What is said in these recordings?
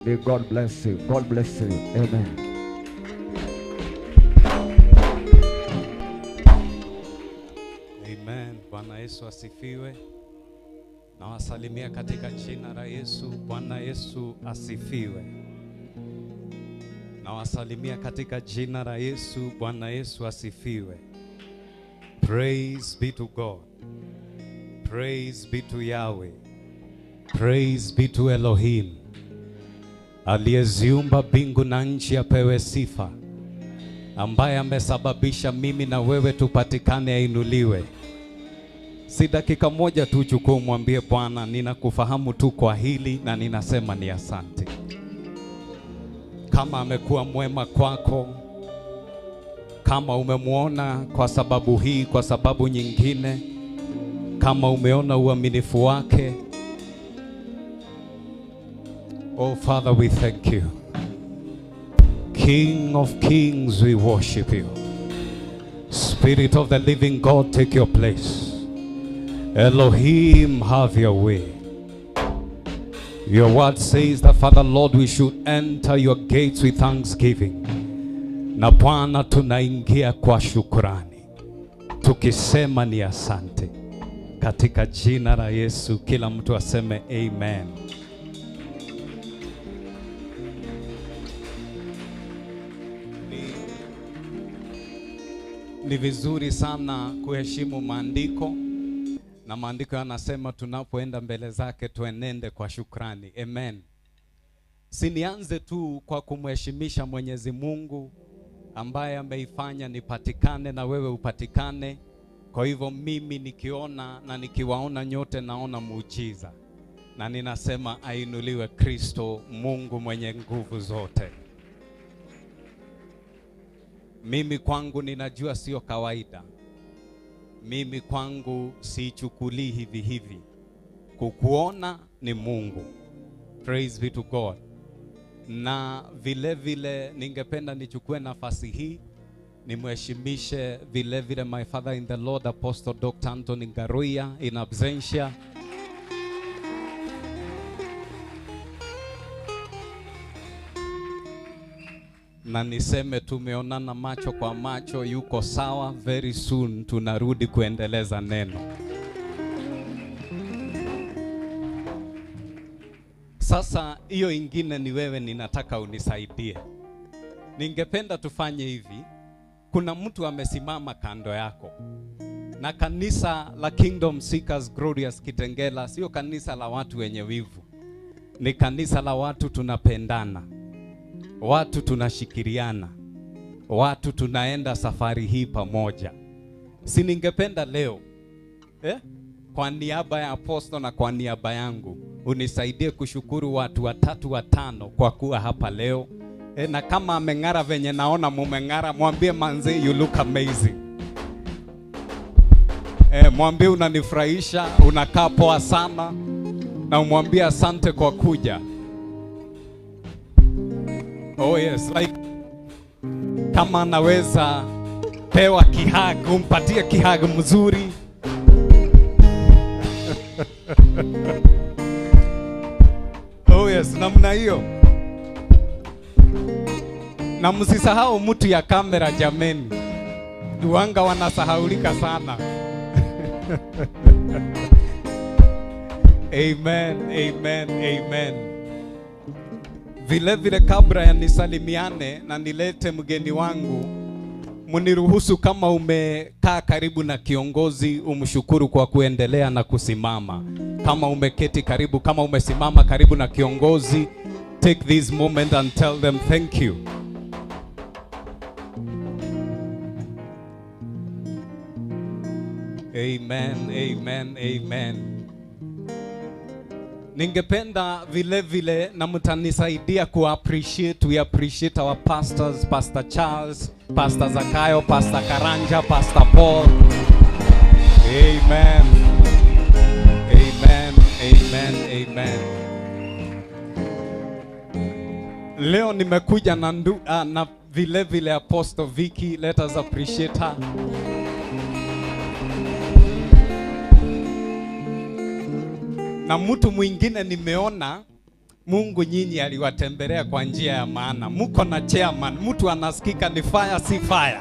May God bless you. God bless you. Amen. Amen. Bwana Yesu asifiwe. Nawasalimia katika jina la Yesu. Bwana Yesu asifiwe. Nawasalimia katika jina la Yesu. Bwana Yesu asifiwe. Praise be to God. Praise be to Yahweh. Praise be to Elohim. Aliyeziumba mbingu na nchi apewe sifa. Ambaye amesababisha mimi na wewe tupatikane ainuliwe. Si dakika moja tu chukua umwambie Bwana, ninakufahamu tu kwa hili na ninasema ni asante. Kama amekuwa mwema kwako, kama umemuona kwa sababu hii, kwa sababu nyingine, kama umeona uaminifu wake. Oh Father, we thank you. King of kings, we worship you. Spirit of the living God, take your place. Elohim, have your way. Your word says that, Father Lord, we should enter your gates with thanksgiving. Na Bwana tunaingia kwa shukrani, tukisema ni asante. Katika jina la Yesu, kila mtu aseme amen. Ni vizuri sana kuheshimu maandiko, na maandiko yanasema tunapoenda mbele zake tuenende kwa shukrani. Amen. Sinianze tu kwa kumheshimisha Mwenyezi Mungu ambaye ameifanya nipatikane na wewe upatikane. Kwa hivyo mimi nikiona na nikiwaona nyote naona muujiza, na ninasema ainuliwe Kristo, Mungu mwenye nguvu zote. Mimi kwangu ninajua sio kawaida. Mimi kwangu siichukulii hivi hivi. Kukuona ni Mungu. Praise be to God. Na vile vile ningependa nichukue nafasi hii nimheshimishe vile vile my father in the Lord, Apostle Dr. Anthony Ngaruya in absentia. Na niseme tumeonana macho kwa macho, yuko sawa. Very soon tunarudi kuendeleza neno. Sasa hiyo ingine ni wewe, ninataka unisaidie. Ningependa tufanye hivi. Kuna mtu amesimama kando yako. Na kanisa la Kingdom Seekers Glorious Kitengela sio kanisa la watu wenye wivu. Ni kanisa la watu tunapendana. Watu tunashikiriana. Watu tunaenda safari hii pamoja. Si ningependa leo kwa niaba ya Apostle na kwa niaba yangu unisaidie kushukuru watu 3 5 kwa kuwa hapa leo. Na kama ameng'ara venye naona mumeng'ara, mwambie manze you look amazing. Mwambie unanifurahisha, unakaa poa sana, na umwambie asante kwa kuja. Oh yes, like kama anaweza pewa kihagu, umpatie kihagu mzuri. Oh yes, namna hiyo. Na msisahau mtu ya kamera jameni. Duanga wanasahaulika sana. Amen, amen, amen. Vile vile kabla ya nisalimiane na nilete mgeni wangu, muniruhusu kama umekaa karibu na kiongozi umshukuru kwa kuendelea na kusimama. Kama umeketi karibu, kama umesimama karibu na kiongozi, take this moment and tell them thank you. Amen, amen, amen. Ningependa vile vile na mtanisaidia ku-appreciate, we appreciate our pastors, Pastor Charles, Pastor Zakayo, Pastor Karanja, Pastor Paul. Amen. Amen, amen, amen. Leo nimekuja na vile vile Apostle Vicky, let us appreciate her. Na mtu mwingine nimeona Mungu nyinyi aliwatembelea kwa njia ya maana. Mko na chairman, mtu anasikika ni fire si fire.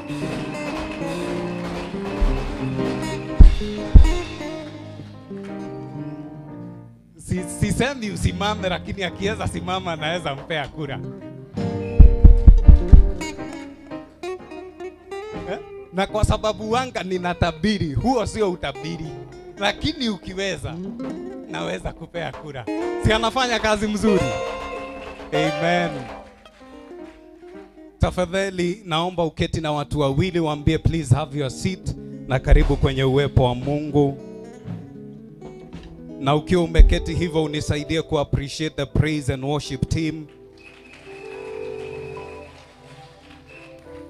Sisemi usimame, lakini akiweza simama naweza mpea kura. Na kwa sababu wanga ninatabiri, huo sio utabiri. Lakini ukiweza, naweza kupea kura. Si anafanya kazi mzuri? Amen. Tafadhali naomba uketi na watu wawili, waambie please have your seat, na karibu kwenye uwepo wa Mungu. Na ukiwa umeketi hivyo, unisaidie ku appreciate the praise and worship team.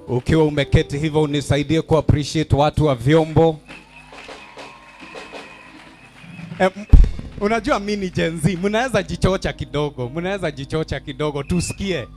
Ukiwa umeketi hivyo, unisaidie ku appreciate watu wa vyombo. Unajua mimi ni Gen Z, mnaweza jichocha kidogo, tusikie.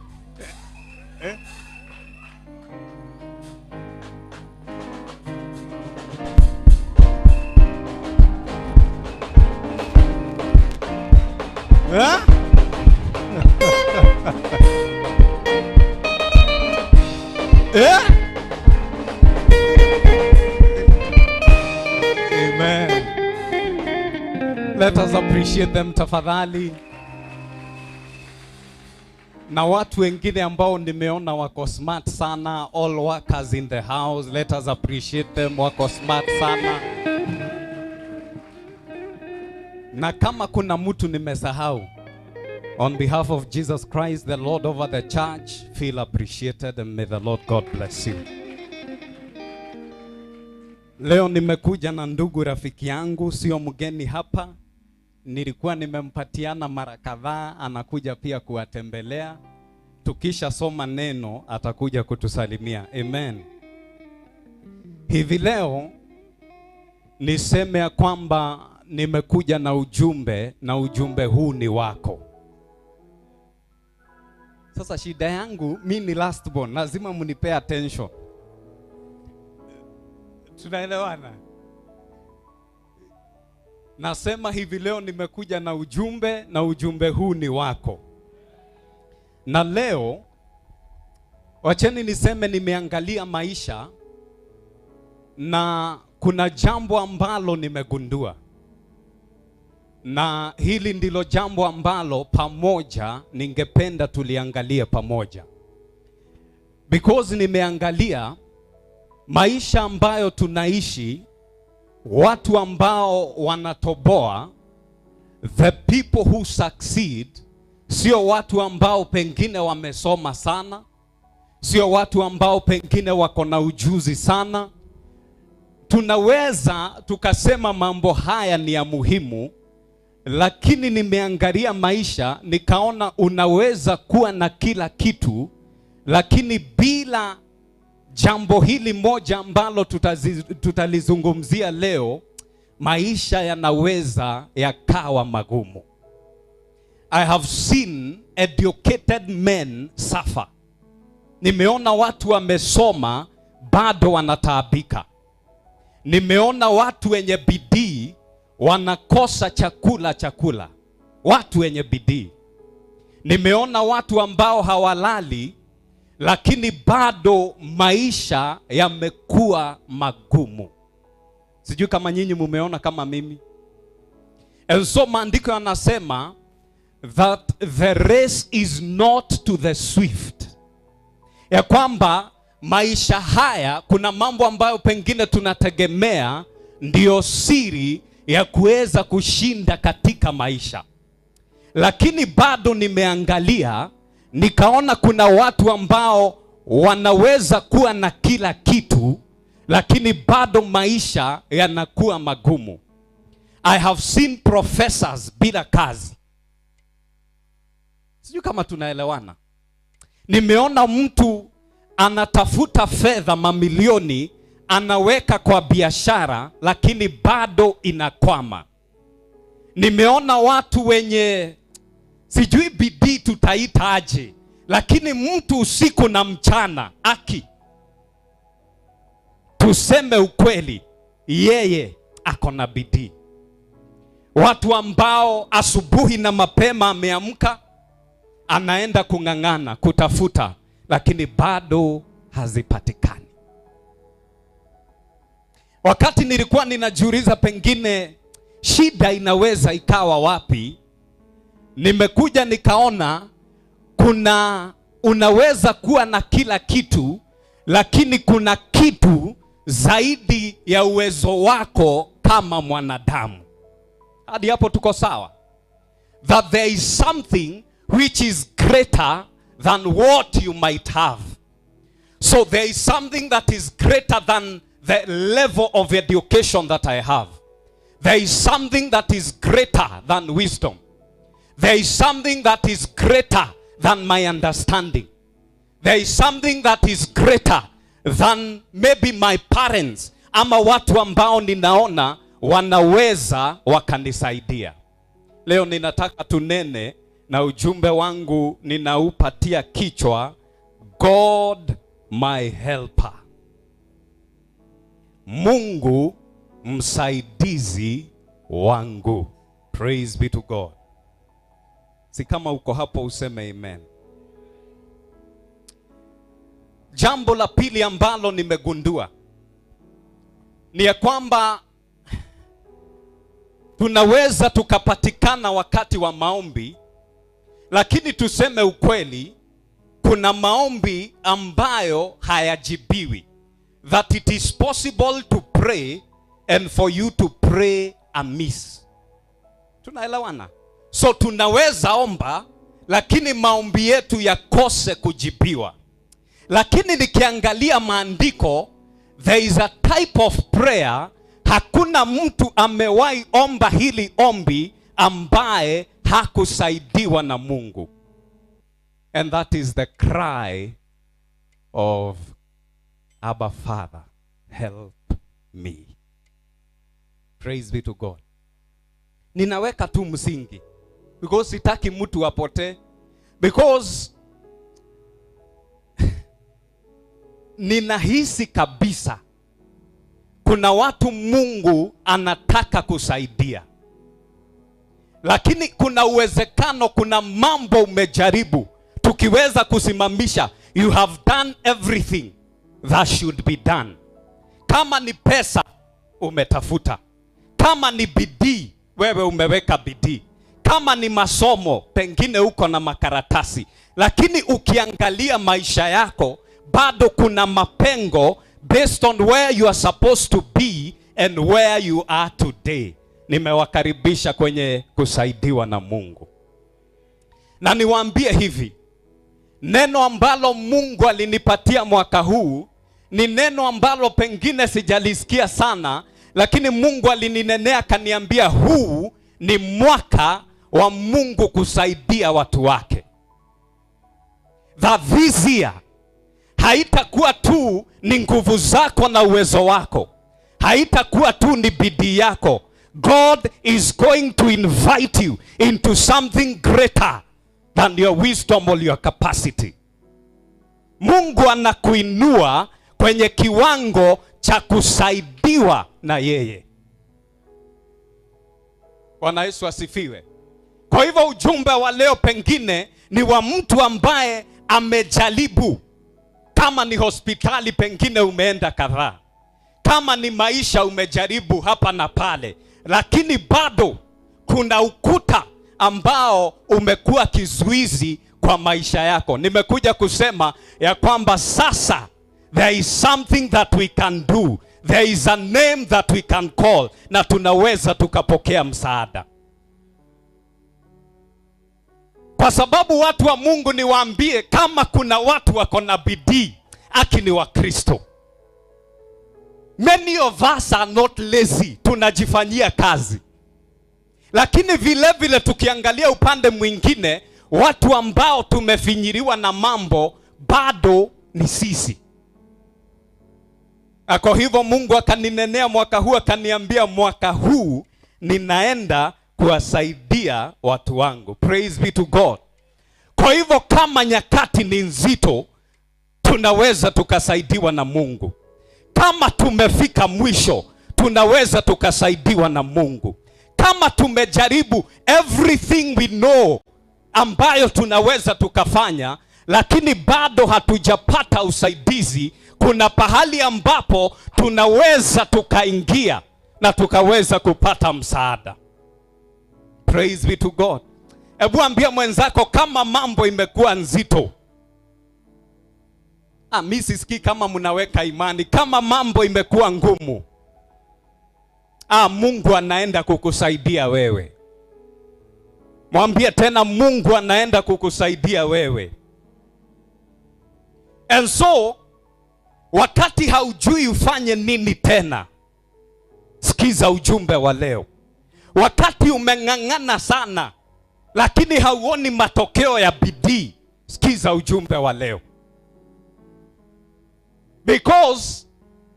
Amen. Let us appreciate them tafadhali. Na watu wengine ambao nimeona wako smart sana, all workers in the house, let us appreciate them, wako smart sana. Na kama kuna mtu nimesahau, on behalf of Jesus Christ, the Lord over the church, feel appreciated and may the Lord God bless you. Leo nimekuja na ndugu rafiki yangu, sio mgeni hapa. Nilikuwa nimempatiana mara kadhaa, anakuja pia kuwatembelea. Tukisha soma neno atakuja kutusalimia. Amen. Hivi leo niseme ya kwamba nimekuja na ujumbe, na ujumbe huu ni wako. Sasa shida yangu, mimi ni last born, lazima mnipe attention. Tunaelewana? Nasema hivi leo nimekuja na ujumbe, na ujumbe huu ni wako. Na leo wacheni niseme nimeangalia maisha, na kuna jambo ambalo nimegundua. Na hili ndilo jambo ambalo pamoja ningependa tuliangalie pamoja. Because nimeangalia maisha ambayo tunaishi, watu ambao wanatoboa, the people who succeed, sio watu ambao pengine wamesoma sana, sio watu ambao pengine wako na ujuzi sana. Tunaweza tukasema mambo haya ni ya muhimu, lakini nimeangalia maisha nikaona unaweza kuwa na kila kitu, lakini bila jambo hili moja ambalo tutalizungumzia leo, maisha yanaweza yakawa magumu. I have seen educated men suffer. Nimeona watu wamesoma bado wanataabika. Nimeona watu wenye bidii wanakosa chakula. Watu wenye bidii. Nimeona watu ambao hawalali, lakini bado maisha yamekuwa magumu. Sijui kama nyinyi mumeona kama mimi. And so maandiko yanasema that the race is not to the swift. Ya kwamba maisha haya kuna mambo ambayo pengine tunategemea ndio siri ya kuweza kushinda katika maisha. Lakini bado nimeangalia, nikaona kuna watu ambao wanaweza kuwa na kila kitu, lakini bado maisha yanakuwa magumu. I have seen professors bila kazi. Sijui kama tunaelewana. Nimeona mtu anatafuta fedha mamilioni, anaweka kwa biashara, lakini bado inakwama. Nimeona watu wenye sijui bidii tutaita aje, lakini mtu usiku na mchana tuseme ukweli, yeye ako na bidii. Watu ambao asubuhi na mapema ameamka, anaenda kung'ang'ana kutafuta, lakini bado hazipatikani. Wakati nilikuwa ninajiuliza pengine shida inaweza ikawa wapi, nimekuja nikaona unaweza kuwa na kila kitu, lakini kuna kitu zaidi ya uwezo wako kama mwanadamu. Hadi hapo tuko sawa? That there is something which is greater than what you might have. So there is something that is greater than the level of education that I have. There is something that is greater than wisdom. There is something that is greater than my understanding. There is something that is greater than maybe my parents ama watu ambao ninaona wanaweza wakanisaidia. Leo ninataka tunene na ujumbe wangu ninaupatia kichwa God my helper. Mungu msaidizi wangu. Praise be to God. Si kama uko hapo useme amen. Jambo la pili ambalo nimegundua ni ya kwamba tunaweza tukapatikana wakati wa maombi, lakini tuseme ukweli, kuna maombi ambayo hayajibiwi. That it is possible to pray and for you to pray amiss. Tunaelewana? So tunaweza omba, lakini maombi yetu yakose kujibiwa. Lakini nikiangalia maandiko, there is a type of prayer, hakuna mtu amewahi omba hili ombi ambaye hakusaidiwa na Mungu. And that is the cry of Abba Father, help me. Praise be to God. Ninaweka tu msingi because sitaki mtu apotee, because ninahisi kabisa kuna watu Mungu anataka kusaidia, lakini kuna uwezekano kuna mambo umejaribu, tukiweza kusimamisha, you have done everything that should be done. Kama ni pesa umetafuta, kama ni bidii wewe umeweka bidii, kama ni masomo pengine uko na makaratasi, lakini ukiangalia maisha yako bado kuna mapengo based on where you are supposed to be and where you are today. Nimewakaribisha kwenye kusaidiwa na Mungu. Na niwaambie hivi, neno ambalo Mungu alinipatia mwaka huu ni neno ambalo pengine sijalisikia sana, lakini Mungu alininenea akaniambia huu ni mwaka wa Mungu kusaidia watu wake. That this year haitakuwa tu ni nguvu zako na uwezo wako, haitakuwa tu ni bidii yako. God is going to invite you into something greater than your wisdom or your capacity. Mungu anakuinua kwenye kiwango cha kusaidiwa na yeye. Bwana Yesu asifiwe. Kwa hivyo ujumbe wa leo pengine ni wa mtu ambaye amejaribu. Kama ni hospitali pengine umeenda kadhaa, kama ni maisha umejaribu hapa na pale, lakini bado kuna ukuta ambao umekuwa kizuizi kwa maisha yako. Nimekuja kusema ya kwamba sasa there is something that we can do. There is a name that we can call, na tunaweza tukapokea msaada. Kwa sababu watu wa Mungu, niwaambie, kama kuna watu wako na bidii, akini wa Kristo. Many of us are not lazy, tunajifanyia kazi. Lakini vile vile tukiangalia upande mwingine, watu ambao tumefinyiriwa na mambo bado ni sisi. Kwa hivyo Mungu akaninenea mwaka huu, akaniambia mwaka huu ninaenda kuwasaidia watu wangu. Praise be to God. Kwa hivyo kama nyakati ni nzito, tunaweza tukasaidiwa na Mungu. Kama tumefika mwisho, tunaweza tukasaidiwa na Mungu. Kama tumejaribu everything we know ambayo tunaweza tukafanya, lakini bado hatujapata usaidizi. Kuna pahali ambapo tunaweza tukaingia na tukaweza kupata msaada. Praise be to God. Hebu ambia mwenzako, kama mambo imekuwa nzito, mimi sisikii kama mnaweka imani, kama mambo imekuwa ngumu, Mungu anaenda kukusaidia wewe. Mwambie tena, Mungu anaenda kukusaidia wewe. And so, wakati haujui ufanye nini tena, sikiza ujumbe wa leo. Wakati umeng'ang'ana sana lakini hauoni matokeo ya bidii, sikiza ujumbe wa leo. Because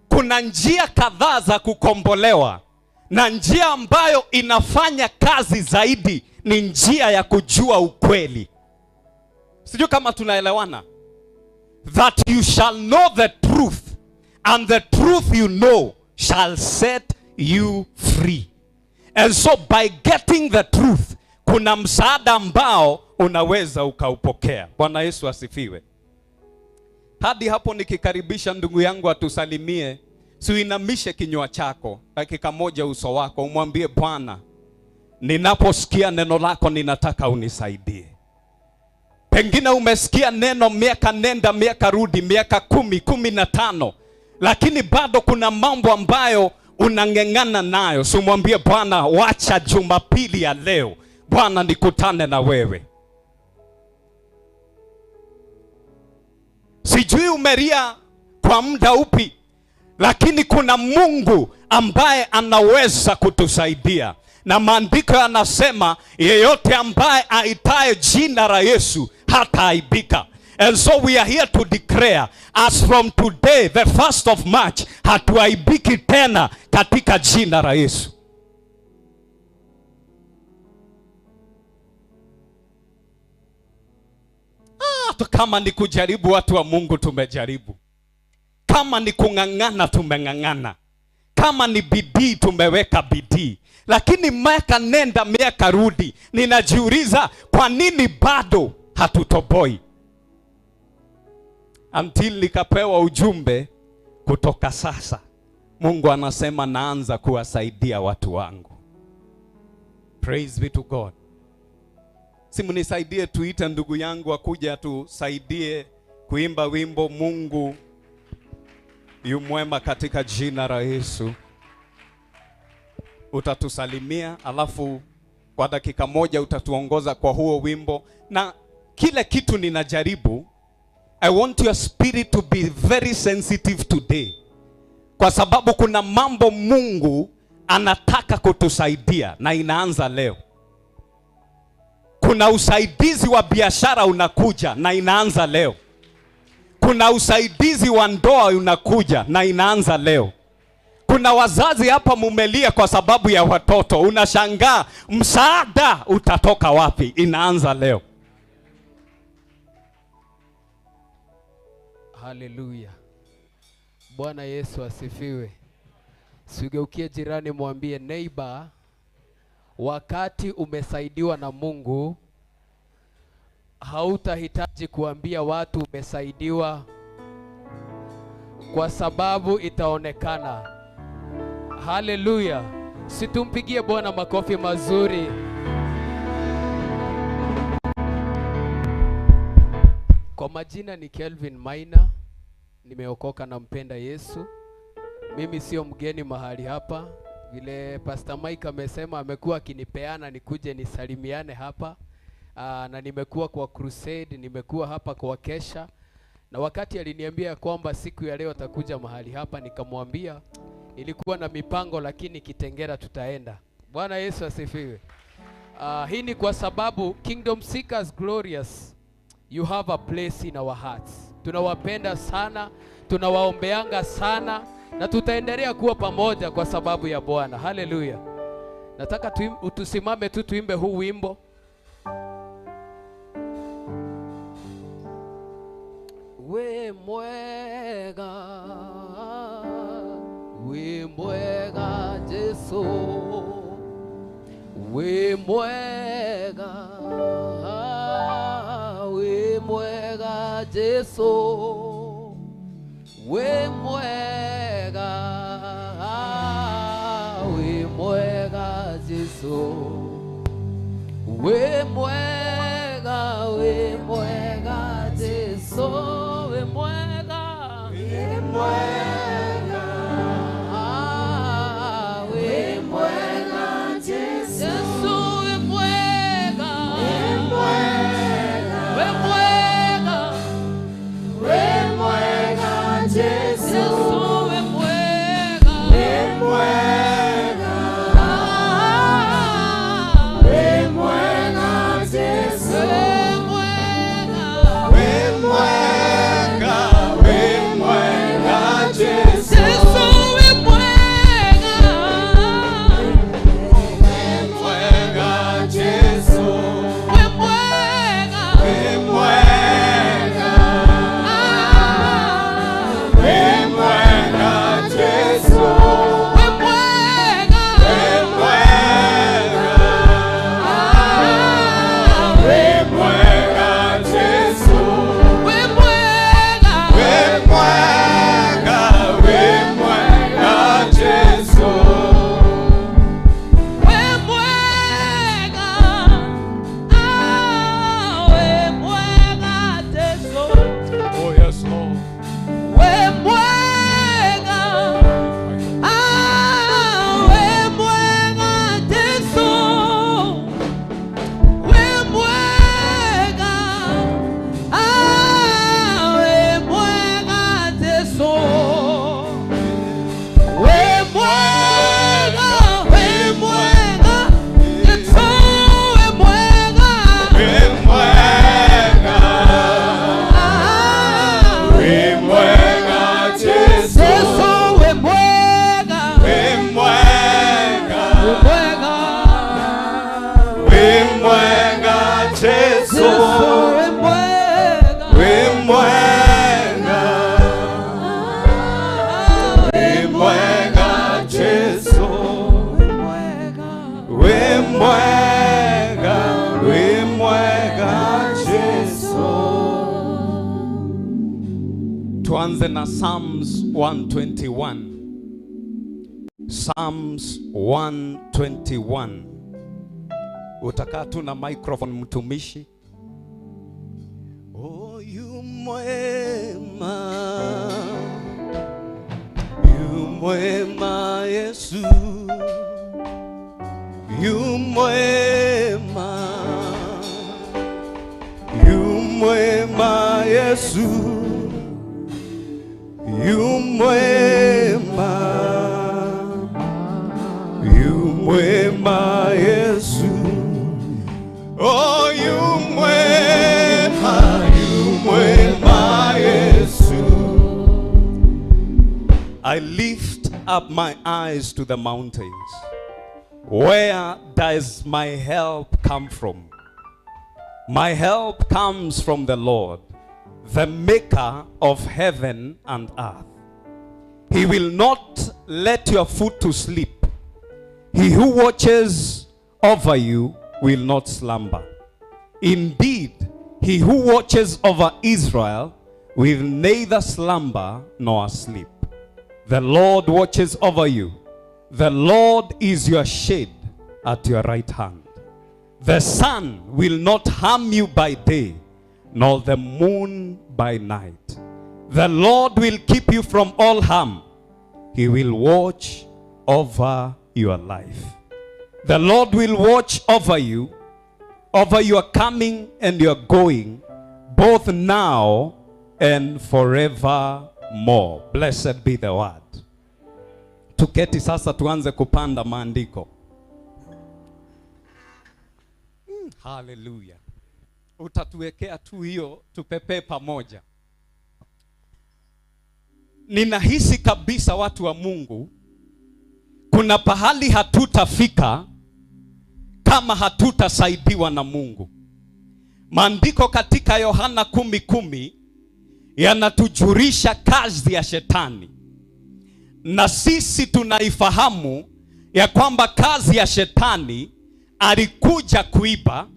kuna njia kadhaa za kukombolewa, na njia ambayo inafanya kazi zaidi ni njia ya kujua ukweli. Sijui kama tunaelewana. That you shall know the truth, and the truth you know shall set you free. And so by getting the truth, kuna msaada ambao unaweza ukaupokea. Bwana Yesu asifiwe. Hadi hapo nikikaribisha ndugu yangu atusalimie, suinamishe kinywa chako, dakika moja uso wako, umwambie Bwana, ninaposikia neno lako ninataka unisaidie. Pengine umesikia neno miaka nenda miaka rudi, miaka 10, 15, lakini bado kuna mambo ambayo unang'eng'ana nayo. So mwambie Bwana, wacha Jumapili ya leo Bwana nikutane na wewe. Sijui umelia kwa muda upi, lakini kuna Mungu ambaye anaweza kutusaidia. Na maandiko yanasema yeyote ambaye aitaye jina la Yesu hataaibika. And so we are here to declare, as from today, the 1st of March, hatuaibiki tena katika jina la Yesu. Kama ni kujaribu, watu wa Mungu tumejaribu. Kama ni kung'ang'ana, tumeng'ang'ana. Kama ni bidii, tumeweka bidii. Lakini miaka nenda miaka rudi, ninajiuliza kwa nini bado hatutoboi? Until nikapewa ujumbe kutoka sasa, Mungu anasema naanza kuwasaidia watu wangu. Praise be to God. Simu nisaidie tuite ndugu yangu akuja tusaidie kuimba wimbo Mungu yu mwema katika jina la Yesu. Utatusalimia, alafu kwa dakika moja utatuongoza kwa huo wimbo. Na kile kitu ninajaribu, I want your spirit to be very sensitive today, kwa sababu kuna mambo Mungu anataka kutusaidia na inaanza leo. Kuna usaidizi wa biashara unakuja na inaanza leo. Kuna usaidizi wa ndoa unakuja na inaanza leo. Kuna wazazi hapa mumelia kwa sababu ya watoto, unashangaa msaada utatoka wapi? Inaanza leo. Haleluya. Bwana Yesu asifiwe. Sigeukie jirani mwambie neighbor, wakati umesaidiwa na Mungu, hautahitaji kuambia watu umesaidiwa, kwa sababu itaonekana. Haleluya. Situmpigie Bwana makofi mazuri. Kwa majina ni Kelvin Maina, nimeokoka na mpenda Yesu. Mimi sio mgeni mahali hapa. Vile Pastor Mike amesema, amekuwa akinipeana nikuje nisalimiane hapa. Na nimekuwa kwa crusade, nimekuwa hapa kwa kesha. Na wakati aliniambia kwamba siku ya leo atakuja mahali hapa, nikamwambia ilikuwa na mipango, lakini Kitengera tutaenda. Bwana Yesu asifiwe. Hii ni kwa sababu Kingdom Seekers Glorious, you have a place in our hearts. Tunawapenda sana, tunawaombeanga sana, na tutaendelea kuwa pamoja kwa sababu ya Bwana. Haleluya. Nataka tusimame tu tuimbe huu wimbo. We mwega, we mwega Yesu, we mwega Jesu, we mwega Jesu, we mwega Jesu, we mwega Tuanze na Psalms 121. Psalms 121. Utakaa tu na microphone mtumishi. Oh, yu mwema Yesu, yu mwema Yesu, yu mwema Yesu. Oh, yu mwema Yesu. I lift up my eyes to the mountains. Where does my help come from? My help comes from the Lord, the maker of heaven and earth. He will not let your foot to sleep. He who watches over you will not slumber. Indeed, he who watches over Israel will neither slumber nor sleep. The Lord watches over you. The Lord is your shade at your right hand. The sun will not harm you by day, nor the moon by night. The Lord will keep you from all harm. He will watch over your life. The Lord will watch over you, over your coming and your going, both now and forevermore. Blessed be the word. Tuketi sasa tuanze kupanda maandiko. Hallelujah. Utatuwekea tu hiyo tupepee pamoja. Ninahisi kabisa watu wa Mungu, kuna pahali hatutafika kama hatutasaidiwa na Mungu. Maandiko katika Yohana 10:10 yanatujulisha kazi ya shetani. Na sisi tunaifahamu ya kwamba kazi ya shetani alikuja kuiba.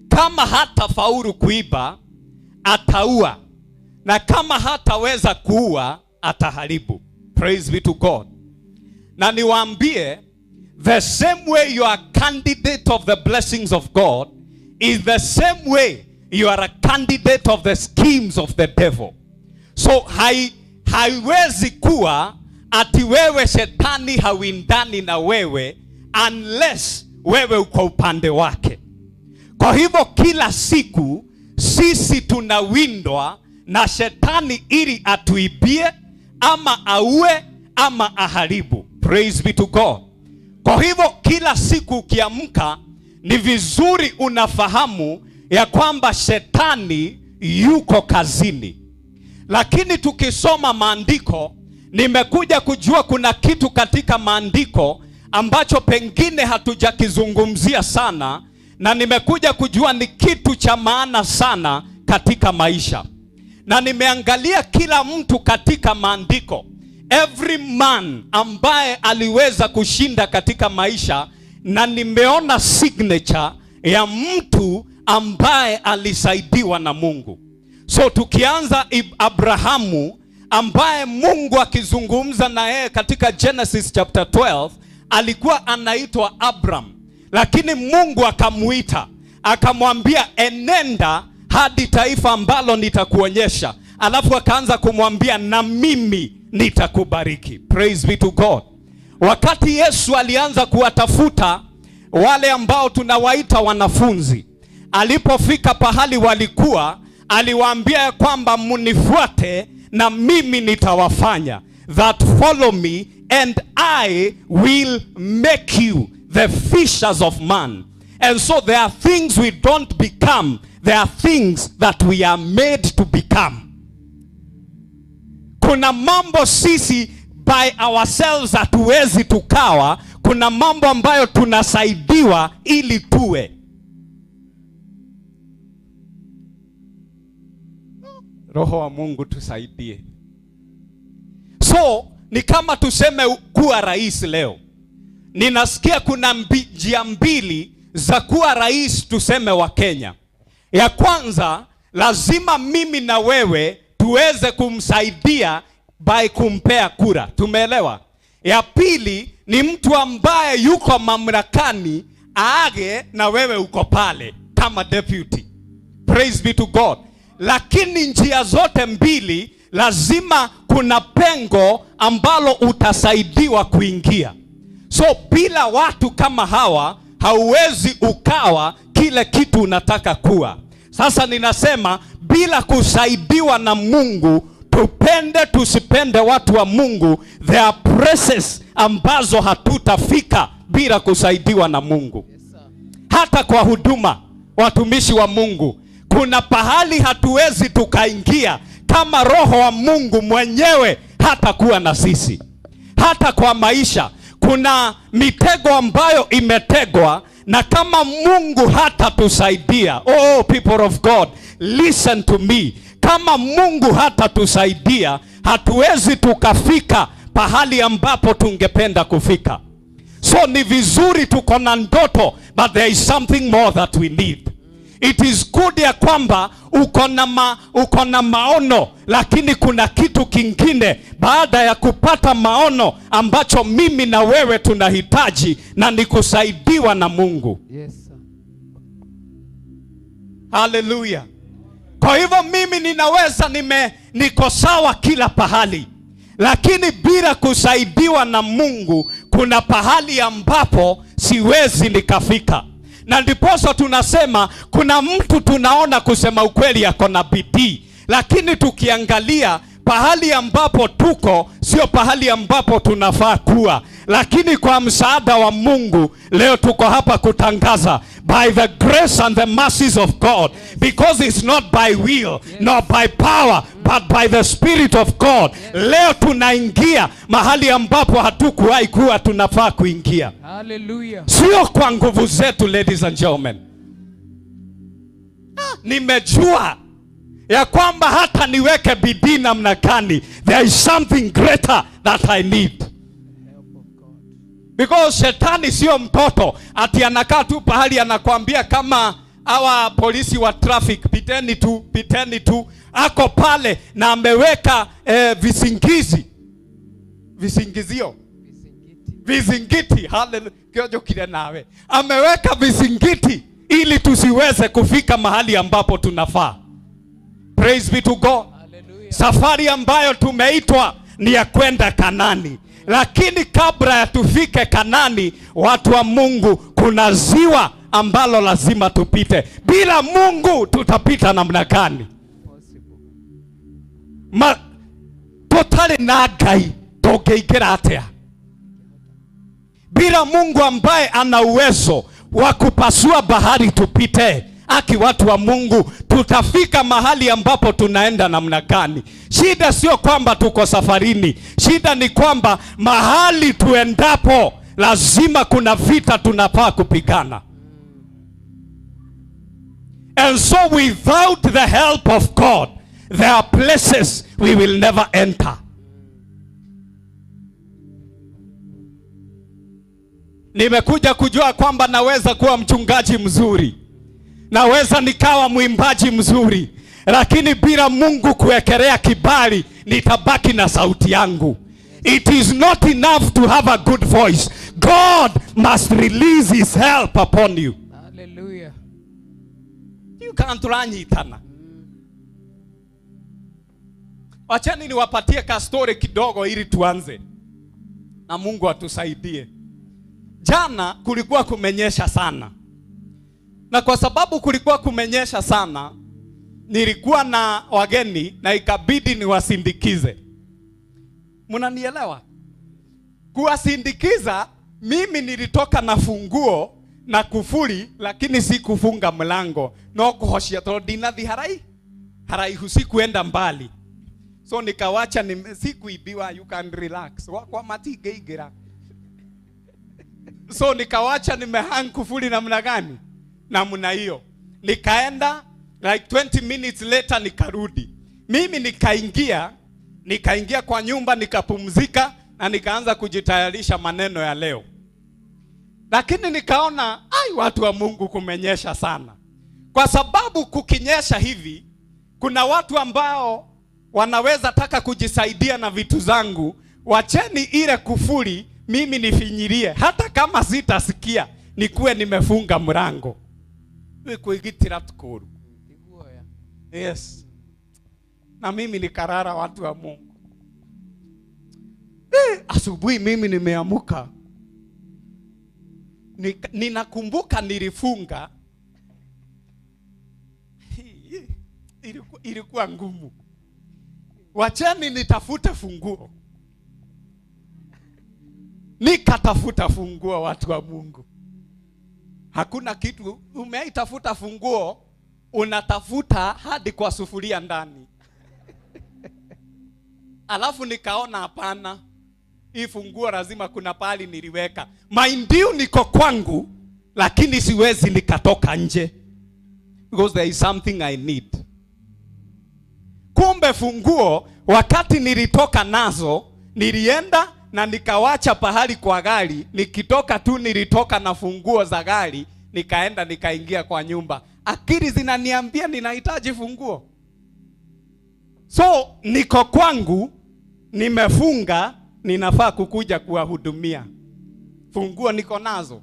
Kama hata faulu kuiba, ataua. na kama hataweza kuua ataharibu. Praise be to God. Na niwaambie, the same way you are a candidate of the blessings of God is the same way you are a candidate of the schemes of the devil. So haiwezi kuwa ati wewe shetani hawindani na wewe unless wewe uko upande wake. Kwa hivyo kila siku sisi tunawindwa na shetani ili atuibie ama aue ama aharibu. Praise be to God. Kwa hivyo kila siku ukiamka ni vizuri unafahamu ya kwamba shetani yuko kazini. Lakini tukisoma maandiko, nimekuja kujua kuna kitu katika maandiko ambacho pengine hatujakizungumzia sana, na nimekuja kujua ni kitu cha maana sana katika maisha. Na nimeangalia kila mtu katika maandiko, every man ambaye aliweza kushinda katika maisha, na nimeona signature ya mtu ambaye alisaidiwa na Mungu. So tukianza Abrahamu, ambaye Mungu akizungumza na yeye katika Genesis chapter 12, alikuwa anaitwa Abram, lakini Mungu akamuita, akamwambia enenda hadi taifa ambalo nitakuonyesha. Alafu akaanza kumwambia na mimi nitakubariki. Praise be to God. Wakati Yesu alianza kuwatafuta wale ambao tunawaita wanafunzi, alipofika pahali walikuwa, aliwaambia kwamba munifuate na mimi nitawafanya, that follow me and I will make you the fishers of man. And so there are things we don't become, there are things that we are made to become. Kuna mambo sisi by ourselves hatuwezi tukawa, kuna mambo ambayo tunasaidiwa ili tuwe. Roho wa Mungu tusaidie. So ni kama tuseme kuwa rais leo. Ninasikia kuna njia mbili za kuwa rais tuseme wa Kenya. Ya kwanza, lazima mimi na wewe tuweze kumsaidia by kumpea kura. Tumeelewa? Ya pili ni mtu ambaye yuko mamlakani aage na wewe uko pale kama deputy. Praise be to God. Lakini njia zote mbili lazima kuna pengo ambalo utasaidiwa kuingia. So bila watu kama hawa hauwezi ukawa kile kitu unataka kuwa. Sasa ninasema bila kusaidiwa na Mungu, tupende tusipende watu wa Mungu, there are places ambazo hatutafika bila kusaidiwa na Mungu. Hata kwa huduma, watumishi wa Mungu, kuna pahali hatuwezi tukaingia kama Roho wa Mungu mwenyewe hatakuwa na sisi. Hata kwa maisha kuna mitego ambayo imetegwa, na kama Mungu hatatusaidia, oh people of God, listen to me, kama Mungu hatatusaidia hatuwezi tukafika pahali ambapo tungependa kufika. So ni vizuri tuko na ndoto, but there is something more that we need. It is good ya kwamba uko na maono, lakini kuna kitu kingine baada ya kupata maono ambacho mimi na wewe tunahitaji, na ni kusaidiwa na Mungu. Yes, sir. Hallelujah. Kwa hivyo mimi ninaweza niko sawa kila pahali, lakini bila kusaidiwa na Mungu kuna pahali ambapo siwezi nikafika. Na ndiposa tunasema kuna mtu tunaona kusema ukweli yako na bidii, lakini tukiangalia pahali ambapo tuko sio pahali ambapo tunafaa kuwa. Lakini kwa msaada wa Mungu leo tuko hapa kutangaza, by the grace and the mercies of God, because it's not by will, nor by power, but by the Spirit of God. Leo tunaingia mahali ambapo hatukuwahi kuwa tunafaa kuingia. Hallelujah. Sio kwa nguvu zetu, ladies and gentlemen. Nimejua ya kwamba hata niweke bidii namna gani, there is something greater that I need. Because shetani sio mtoto ati anakaa tu pahali anakuambia kama hawa polisi wa traffic, piteni tu, ako pale na ameweka vizingiti, haleluya, kiojo kile nawe, ameweka vizingiti ili tusiweze kufika mahali ambapo tunafaa. Praise be to God. Hallelujah. Safari ambayo tumeitwa ni ya kwenda Kanani, lakini kabla ya tufike Kanani, watu wa Mungu, kuna ziwa ambalo lazima tupite. Bila Mungu tutapita namna gani? Totally na Ngai tungeingira atia? Bila Mungu ambaye ana uwezo wa kupasua bahari tupite, aki watu wa Mungu, tutafika mahali ambapo tunaenda namna gani? Shida sio kwamba tuko safarini, shida ni kwamba mahali tuendapo lazima kuna vita tunafaa kupigana. And so without the help of God, there are places we will never enter. Nimekuja kujua kwamba naweza kuwa mchungaji mzuri, naweza nikawa mwimbaji mzuri, lakini bila Mungu kuwekelea kibali, nitabaki na sauti yangu. It is not enough to have a good voice. God must release his help upon you. Hallelujah. You can't run itana. Wacheni niwapatie ka story kidogo ili tuanze, na Mungu atusaidie. Jana kulikuwa kumenyesha sana, na kwa sababu kulikuwa kumenyesha sana, nilikuwa na wageni na ikabidi niwasindikize. Mnanielewa? Kuwasindikiza, mimi nilitoka na funguo na kufuli, lakini si kufunga mlango. No kuhoshia to dinathi harai husikuenda mbali. So nikawacha, sikuibiwa, you can relax. Kwa matigeigira. So nikawacha nimehang kufuli namna gani? Namna hiyo. Nikaenda like 20 minutes later nikarudi. Mimi nikaingia kwa nyumba, nikapumzika na nikaanza kujitayarisha maneno ya leo. Lakini nikaona watu wa Mungu kumenyesha sana. Kwa sababu kukinyesha hivi, kuna watu ambao wanaweza taka kujisaidia na vitu zangu. Wacheni ile kufuli mimi nifinyirie, hata kama sitasikia, nikuwe nimefunga mlango. Kuigitira tukuru. Yes. Na mimi nikarara, watu wa Mungu. Asubuhi mimi nimeamuka. Ninakumbuka nilifunga. Ilikuwa ngumu. Wacheni nitafute funguo. Nikatafuta funguo, watu wa Mungu. Hakuna kitu, umeitafuta funguo, unatafuta hadi kwa sufuria ndani. Alafu nikaona hapana, hii funguo lazima kuna pali niliweka. Maindiu niko kwangu, lakini siwezi nikatoka nje, because there is something I need. Kumbe funguo, wakati nilitoka nazo, nilienda na nikawacha pahali kwa gari. Nikitoka tu nilitoka na funguo za gari, nikaenda nikaingia kwa nyumba. Akili zinaniambia ninahitaji funguo. So niko kwangu, nimefunga, ninafaa kukuja kuwahudumia. Funguo niko nazo.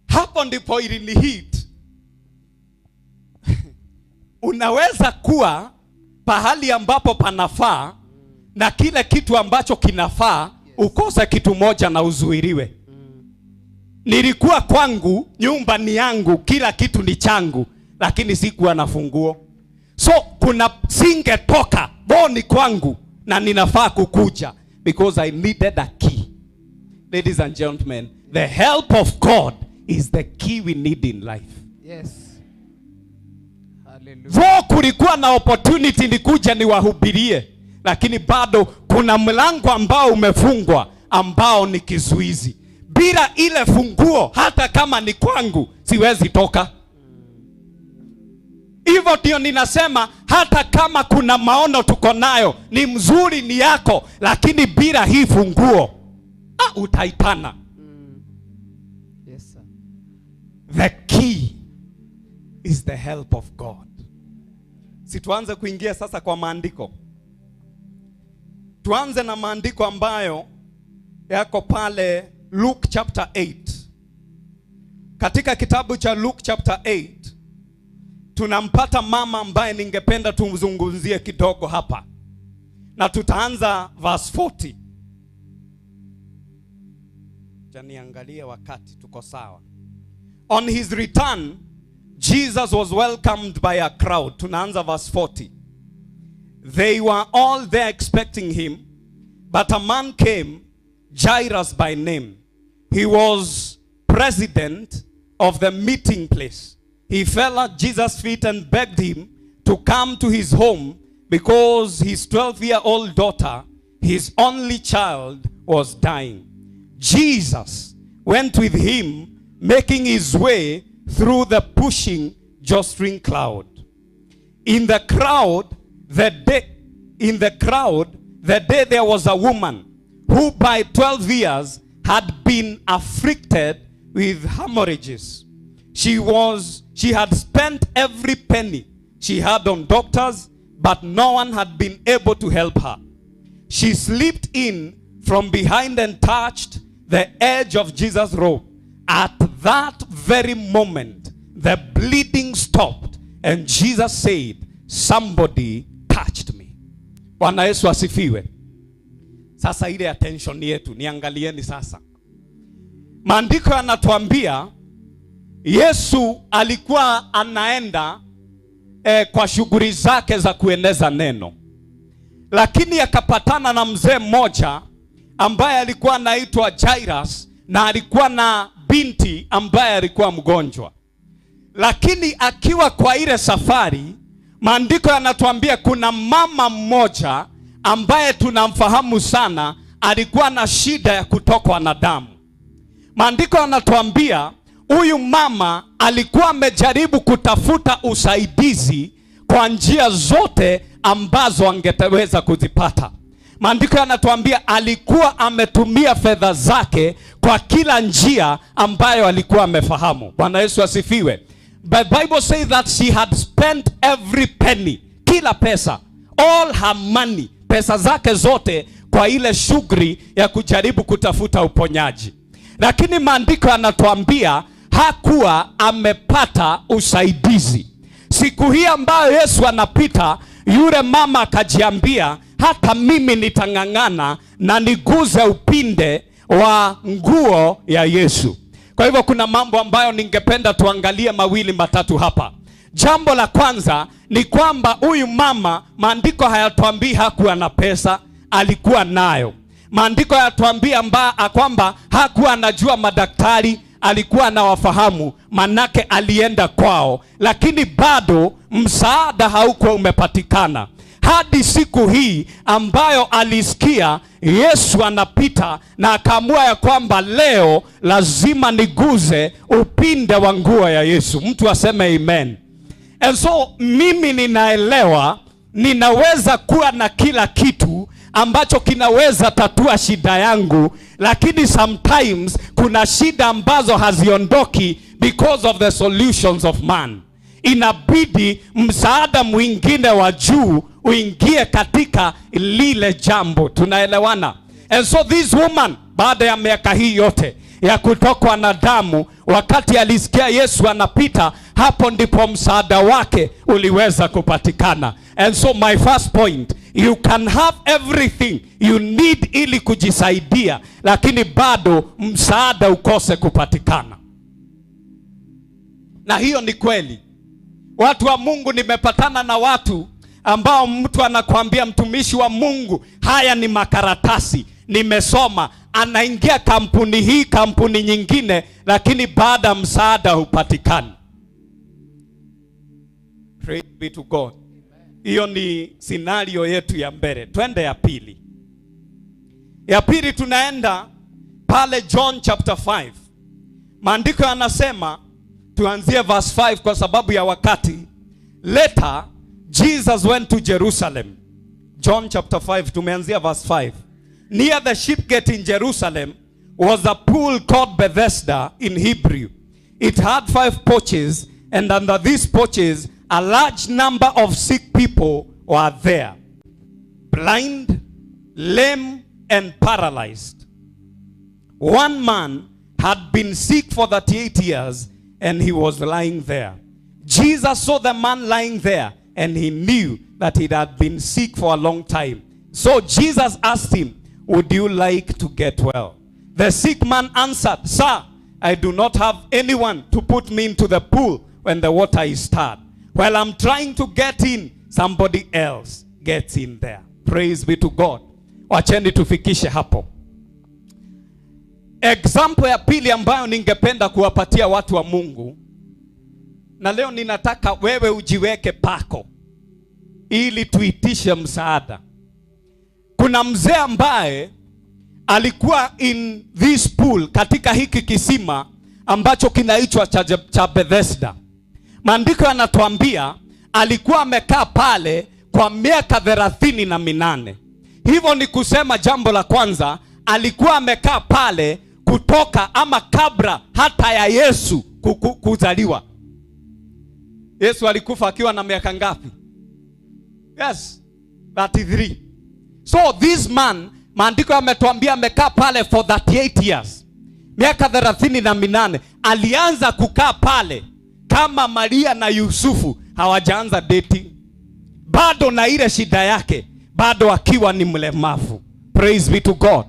Hapo ndipo ilinihit. Unaweza kuwa pahali ambapo panafaa na kile kitu ambacho kinafaa, ukose kitu moja na uzuiriwe. Nilikuwa kwangu, nyumba ni yangu, kila kitu ni changu, lakini sikuwa na funguo. So kuna singetoka, boni kwangu na ninafaa kukuja, because I needed a key. Ladies and gentlemen, the help of God is the key we need in life. Yes. Hallelujah. So kulikuwa na opportunity nikuja niwahubirie, lakini bado kuna mlango ambao umefungwa, ambao ni kizuizi. Bila ile funguo, hata kama ni kwangu, siwezi toka. Hivyo ndio ninasema, hata kama kuna maono tuko nayo, ni mzuri, ni yako, lakini bila hii funguo, utaitana. Yes, sir. The key is the help of God. Si tuanze kuingia sasa kwa maandiko. Tuanze na maandiko ambayo yako pale Luke chapter 8. Katika kitabu cha Luke chapter 8 tunampata mama ambaye ningependa tumzungumzie kidogo hapa. Na tutaanza verse 40. Janiangalie wakati tuko sawa. On his return, Jesus was welcomed by a crowd. Tunaanza verse 40. They were all there expecting him, but a man came, Jairus by name. He was president of the meeting place. He fell at Jesus' feet and begged him to come to his home because his 12-year-old daughter, his only child, was dying. Jesus went with him, making his way through the pushing, jostling crowd. In the crowd, the day there was a woman who by 12 years had been afflicted with hemorrhages. She had spent every penny she had on doctors, but no one had been able to help her. She slipped in from behind and touched the edge of Jesus' robe. At that very moment, the bleeding stopped, and Jesus said, "Somebody touched me." Bwana Yesu asifiwe. Sasa ile attention yetu niangalieni sasa. Maandiko yanatuambia Yesu alikuwa anaenda kwa shughuli zake za kueneza neno. Lakini akapatana na mzee mmoja ambaye alikuwa anaitwa Jairus, na alikuwa na binti ambaye alikuwa mgonjwa. Lakini akiwa kwa ile safari, maandiko yanatuambia kuna mama mmoja ambaye tunamfahamu sana, alikuwa na shida ya kutokwa na damu. Maandiko yanatuambia huyu mama alikuwa amejaribu kutafuta usaidizi kwa njia zote ambazo angeteweza kuzipata. Maandiko yanatuambia alikuwa ametumia fedha zake kwa kila njia ambayo alikuwa amefahamu. Bwana Yesu asifiwe. The Bible says that she had spent every penny, kila pesa, all her money, pesa zake zote kwa ile shughuli ya kujaribu kutafuta uponyaji. Lakini maandiko yanatuambia hakuwa amepata usaidizi. Siku hii ambayo Yesu anapita, yule mama akajiambia, hata mimi nitang'ang'ana na niguze upinde wa nguo ya Yesu. Kwa hivyo kuna mambo ambayo ningependa tuangalie mawili matatu hapa. Jambo la kwanza ni kwamba huyu mama, maandiko hayatuambii hakuwa na pesa, alikuwa nayo. Maandiko hayatuambia kwamba hakuwa anajua madaktari, alikuwa anawafahamu, manake alienda kwao, lakini bado msaada haukuwa umepatikana. Hadi siku hii ambayo alisikia Yesu anapita na akaamua ya kwamba leo lazima niguze upinde wa nguo ya Yesu. Mtu aseme amen. And so mimi ninaelewa ninaweza kuwa na kila kitu ambacho kinaweza tatua shida yangu, lakini sometimes kuna shida ambazo haziondoki because of the solutions of man. Inabidi msaada mwingine wa juu uingie katika lile jambo. Tunaelewana? And so this woman, baada ya miaka hii yote ya kutokwa na damu, wakati alisikia Yesu anapita, hapo ndipo msaada wake uliweza kupatikana. And so my first point, you can have everything you need ili kujisaidia, lakini bado msaada ukose kupatikana. Na hiyo ni kweli. Watu wa Mungu, nimepatana na watu ambao mtu anakuambia, mtumishi wa Mungu, haya ni makaratasi, nimesoma, anaingia kampuni hii kampuni nyingine, lakini baada msaada hupatikani. Praise be to God. Hiyo ni scenario yetu ya mbele. Twende ya pili. Ya pili tunaenda pale John chapter 5. Maandiko yanasema, tuanzie verse 5 kwa sababu ya wakati. Later Jesus went to Jerusalem. John chapter 5, tumeanzia verse 5. Near the sheep gate in Jerusalem was a pool called Bethesda in Hebrew. It had 5 porches, and under these porches, a large number of sick people were there, blind, lame, and paralyzed. One man had been sick for 38 years, and he was lying there. Jesus saw the man lying there, and he knew that he had been sick for a long time. So Jesus asked him, would you like to get well? The sick man answered, sir, I do not have anyone to put me into the pool when the water is stirred. While I'm trying to get in, somebody else gets in there. Praise be to God. Wacheni tufikishe hapo. Example ya pili ambayo ningependa kuwapatia watu wa Mungu, na leo ninataka wewe ujiweke pako ili tuitishe msaada. Kuna mzee ambaye alikuwa in this pool, katika hiki kisima ambacho kinaitwa cha Bethesda. Maandiko yanatuambia alikuwa amekaa pale kwa miaka 38. Hivyo ni kusema, jambo la kwanza, alikuwa amekaa pale kutoka ama kabla hata ya Yesu kuzaliwa. Yesu alikufa akiwa na miaka ngapi? Yes, 33. So this man, maandiko yametuambia amekaa pale for 38 years. Miaka 38. Alianza kukaa pale kama Maria na Yusufu hawajaanza dating. Bado na ile shida yake, bado akiwa ni mlemavu. Praise be to God.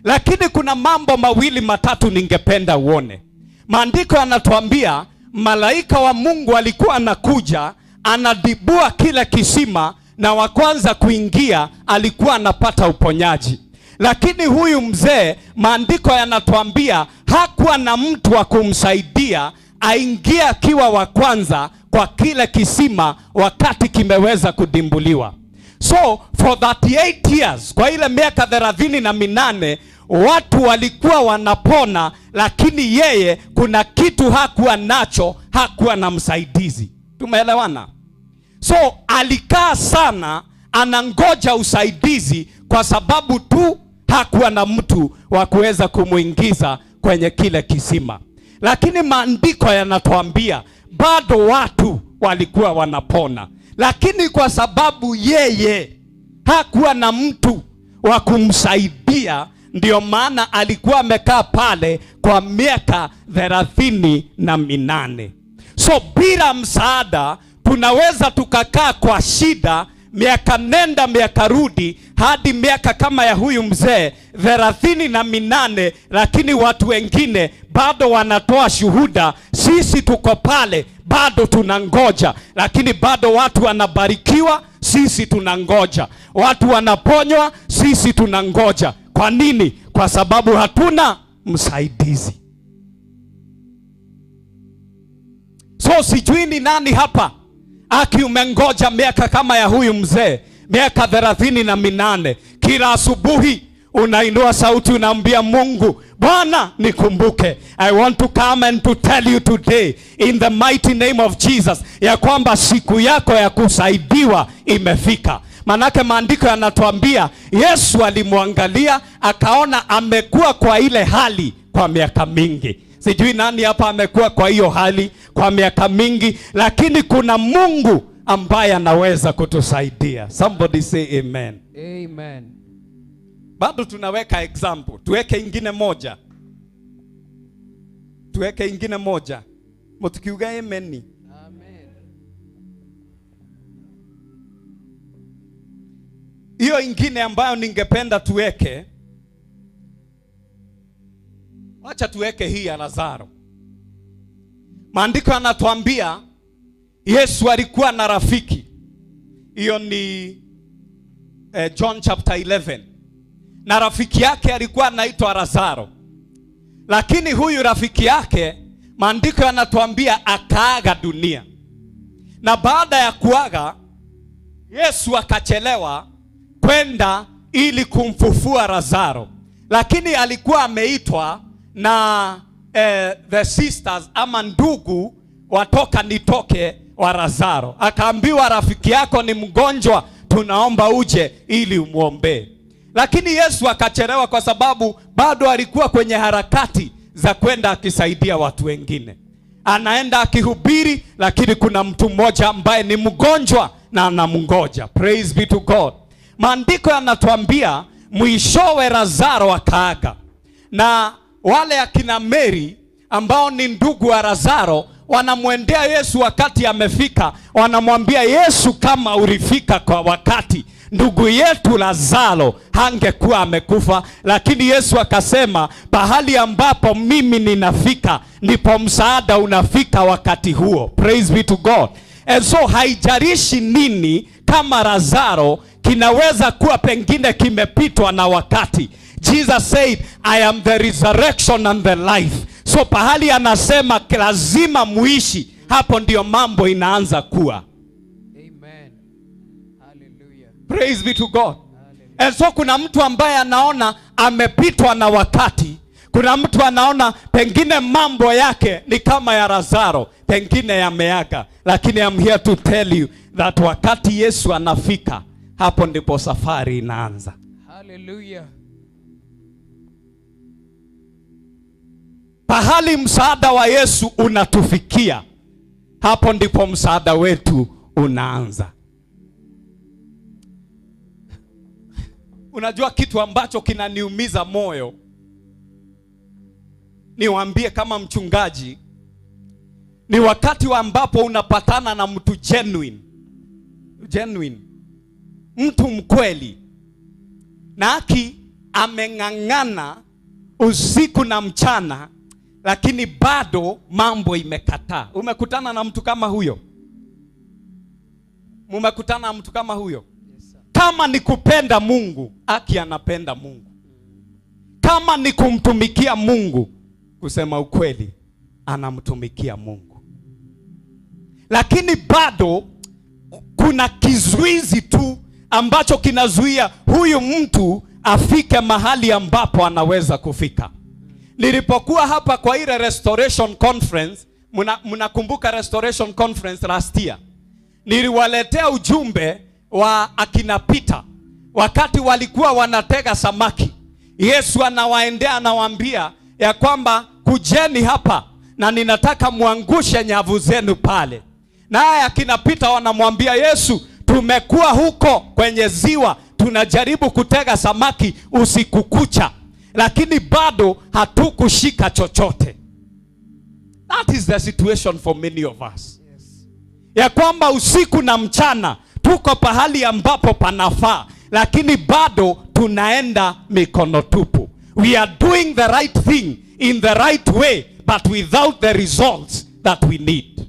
Lakini kuna mambo mawili matatu ningependa uone. Maandiko yanatuambia malaika wa Mungu alikuwa anakuja, anadibua kile kisima, na wa kwanza kuingia alikuwa anapata uponyaji. Lakini huyu mzee, maandiko yanatuambia hakuwa na mtu wa kumsaidia aingie akiwa wa kwanza kwa kile kisima wakati kimeweza kudimbuliwa. So for 38 years, kwa ile miaka 38, watu walikuwa wanapona, lakini yeye kuna kitu hakuwa nacho, hakuwa na msaidizi. Tumeelewana? So alikaa sana anangoja usaidizi kwa sababu tu hakuwa na mtu wa kuweza kumuingiza kwenye kile kisima. Lakini maandiko yanatuambia bado watu walikuwa wanapona, lakini kwa sababu yeye hakuwa na mtu wa kumsaidia, ndio maana alikuwa amekaa pale kwa miaka 38. So bila msaada tunaweza tukakaa kwa shida miaka nenda miaka rudi hadi miaka kama ya huyu mzee 38, lakini watu wengine bado wanatoa shuhuda, sisi tuko pale bado tunangoja, lakini bado watu wanabarikiwa, sisi tunangoja. Watu wanaponywa, sisi tunangoja. Kwa nini? Kwa sababu hatuna msaidizi. So sijui ni nani hapa umengoja miaka kama ya huyu mzee, miaka 38. Kila asubuhi unainua sauti, unaambia Mungu, Bwana nikumbuke. I want to come and to tell you today in the mighty name of Jesus ya kwamba siku yako ya kusaidiwa imefika. Manake maandiko yanatuambia Yesu alimwangalia akaona amekuwa kwa ile hali kwa miaka mingi. Sijui nani hapa amekuwa kwa hiyo hali kwa miaka mingi, lakini kuna Mungu ambaye anaweza kutusaidia. Somebody say amen. Amen. Bado tunaweka example. Tuweke ingine moja. Tuweke ingine moja. Mtukiuga amen. Amen. Hiyo ingine ambayo ningependa tuweke, acha tuweke hii ya Lazaro. Maandiko yanatuambia Yesu alikuwa na rafiki. Hiyo ni John chapter 11. Na rafiki yake alikuwa anaitwa Lazaro. Lakini huyu rafiki yake, maandiko yanatuambia akaaga dunia. Na baada ya kuaga, Yesu akachelewa kwenda ili kumfufua Lazaro. Lakini alikuwa ameitwa na the sisters ama ndugu watoka nitoke wa Lazaro. Akaambiwa rafiki yako ni mgonjwa, tunaomba uje ili umuombe. Lakini Yesu akachelewa kwa sababu bado alikuwa kwenye harakati za kwenda akisaidia watu wengine. anaenda akihubiri, lakini kuna mtu mmoja ambaye ni mgonjwa na anamngoja. Praise be to God. Maandiko yanatuambia mwishowe Lazaro akaaga, na wale akina Mary ambao ni ndugu wa Lazaro wanamwendea Yesu wakati amefika, wanamwambia Yesu, kama ulifika kwa wakati, ndugu yetu Lazaro hangekuwa amekufa. Lakini Yesu akasema, pahali ambapo mimi ninafika ndipo msaada unafika wakati huo. Praise be to God. And so haijalishi nini, kama Lazaro kinaweza kuwa pengine kimepitwa na wakati. Jesus said, I am the resurrection and the life. So pahali anasema lazima muishi, hapo ndio mambo inaanza kuwa. Amen. Hallelujah. Praise be to God. Hallelujah. And so kuna mtu ambaye anaona amepitwa na wakati. Kuna mtu anaona pengine mambo yake ni kama ya Lazaro, pengine yameaga. Lakini I'm here to tell you that wakati Yesu anafika, hapo ndipo safari inaanza. Hallelujah. Pahali msaada wa Yesu unatufikia, hapo ndipo msaada wetu unaanza. Unajua kitu ambacho kinaniumiza moyo, niwaambie kama mchungaji, ni wakati ambapo unapatana na mtu genuine, mtu mkweli, na aki ameng'ang'ana usiku na mchana, lakini bado mambo imekataa. Umekutana na mtu kama huyo? Mumekutana na mtu kama huyo? Yes, sir. Kama ni kupenda Mungu, aki anapenda Mungu. Kama ni kumtumikia Mungu, kusema ukweli, anamtumikia Mungu. Lakini bado kuna kizuizi tu ambacho kinazuia huyu mtu afike mahali ambapo anaweza kufika. Nilipokuwa hapa kwa ile Restoration Conference, mnakumbuka Restoration Conference last year, niliwaletea ujumbe wa akina Peter wakati walikuwa wanatega samaki. Yesu anawaendea, anawaambia ya kwamba kujeni hapa na ninataka muangushe nyavu zenu pale. Naye akina Peter wanamwambia Yesu, tumekuwa huko kwenye ziwa tunajaribu kutega samaki usiku kucha, lakini bado hatukushika chochote. That is the situation for many of us. Yes. Ya kwamba usiku na mchana tuko pahali ambapo panafaa, lakini bado tunaenda mikono tupu. We are doing the right thing in the right way, but without the results that we need.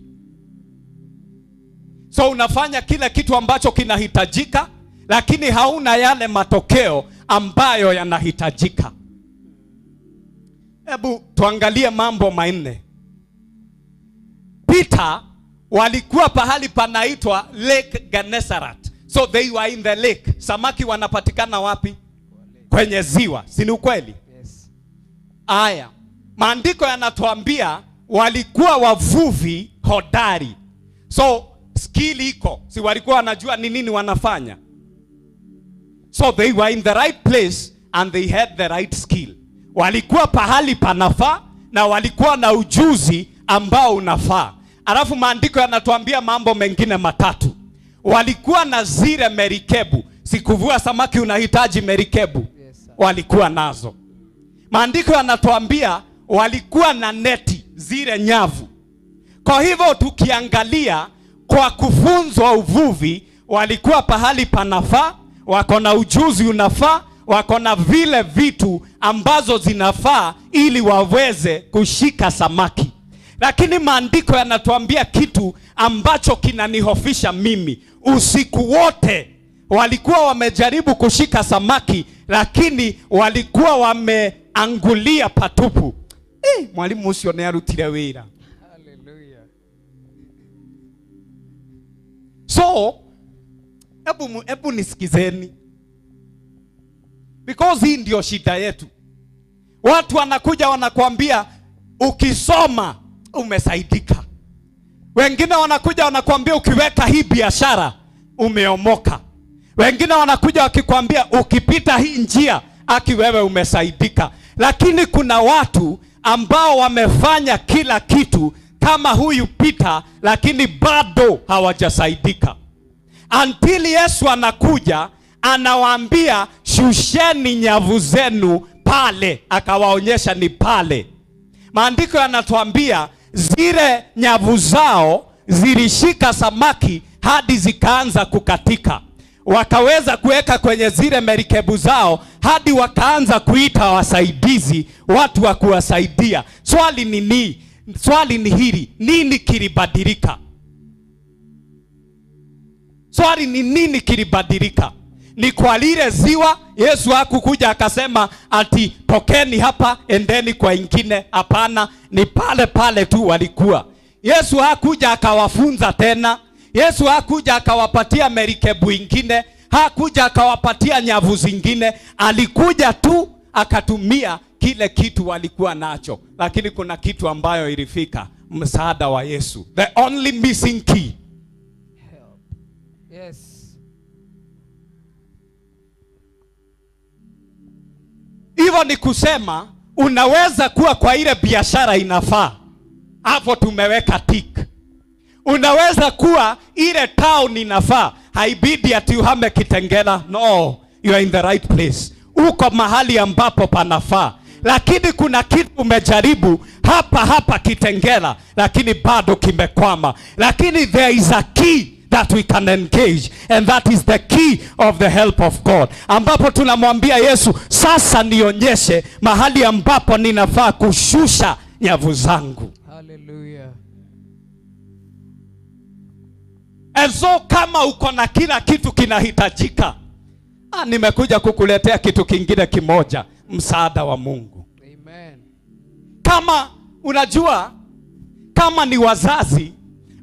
So unafanya kila kitu ambacho kinahitajika, lakini hauna yale matokeo ambayo yanahitajika. Hebu tuangalie mambo manne. Peter walikuwa pahali panaitwa Lake Gennesaret. So they were in the lake. Samaki wanapatikana wapi? Kwenye ziwa. Si ni ukweli? Yes. Aya. Maandiko yanatuambia walikuwa wavuvi hodari. So skill iko. Si walikuwa wanajua ni nini wanafanya. So they were in the right place and they had the right skill. Walikuwa pahali panafaa na walikuwa na ujuzi ambao unafaa. Alafu maandiko yanatuambia mambo mengine matatu. Walikuwa na zile merikebu. Sikuvua samaki unahitaji merikebu. Yes, sir. Walikuwa nazo. Maandiko yanatuambia walikuwa na neti, zile nyavu. Kwa hivyo tukiangalia kwa kufunzwa uvuvi, walikuwa pahali panafaa, wako na ujuzi unafaa, wako na vile vitu ambazo zinafaa ili waweze kushika samaki. Lakini maandiko yanatuambia kitu ambacho kinanihofisha mimi. Usiku wote walikuwa wamejaribu kushika samaki, lakini walikuwa wameangulia patupu. Mwalimu usione arutire wira. Hallelujah. So, ebu nisikizeni. Because hii ndio shida yetu. Watu wanakuja wanakuambia ukisoma umesaidika. Wengine wanakuja wanakuambia ukiweka hii biashara umeomoka. Wengine wanakuja wakikwambia ukipita hii njia aki wewe umesaidika. Lakini kuna watu ambao wamefanya kila kitu kama huyu Peter, lakini bado hawajasaidika. Until Yesu anakuja, anawaambia shusheni nyavu zenu pale, akawaonyesha ni pale. Maandiko yanatuambia zile nyavu zao zilishika samaki hadi zikaanza kukatika. Wakaweza kuweka kwenye zile merikebu zao hadi wakaanza kuita wasaidizi, watu wa kuwasaidia. Swali ni hili, nini kilibadilika? Swali ni nini kilibadilika? Ni kwa lile ziwa Yesu hakukuja akasema ati tokeni hapa endeni kwa ingine. Hapana, ni pale pale tu walikuwa. Yesu hakuja akawafunza tena. Yesu hakuja akawapatia merikebu ingine, hakuja akawapatia nyavu zingine. Alikuja tu akatumia kile kitu walikuwa nacho. Lakini kuna kitu ambayo ilifika, msaada wa Yesu. The only missing key. Yes. Hivyo ni kusema unaweza kuwa kwa ile biashara inafaa, hapo tumeweka tick. Unaweza kuwa ile town inafaa, haibidi ati uhame Kitengela. No, you are in the right place. Uko mahali ambapo panafaa. Lakini kuna kitu umejaribu hapa Kitengela, lakini bado kimekwama. Lakini there is a key that we can engage, and that is the key of the help of God, ambapo tunamwambia Yesu, sasa nionyeshe mahali ambapo ninafaa kushusha nyavu zangu. Hallelujah. And so kama uko na kila kitu kinahitajika, nimekuja kukuletea kitu kingine kimoja, msaada wa Mungu. Amen. Kama unajua, kama ni wazazi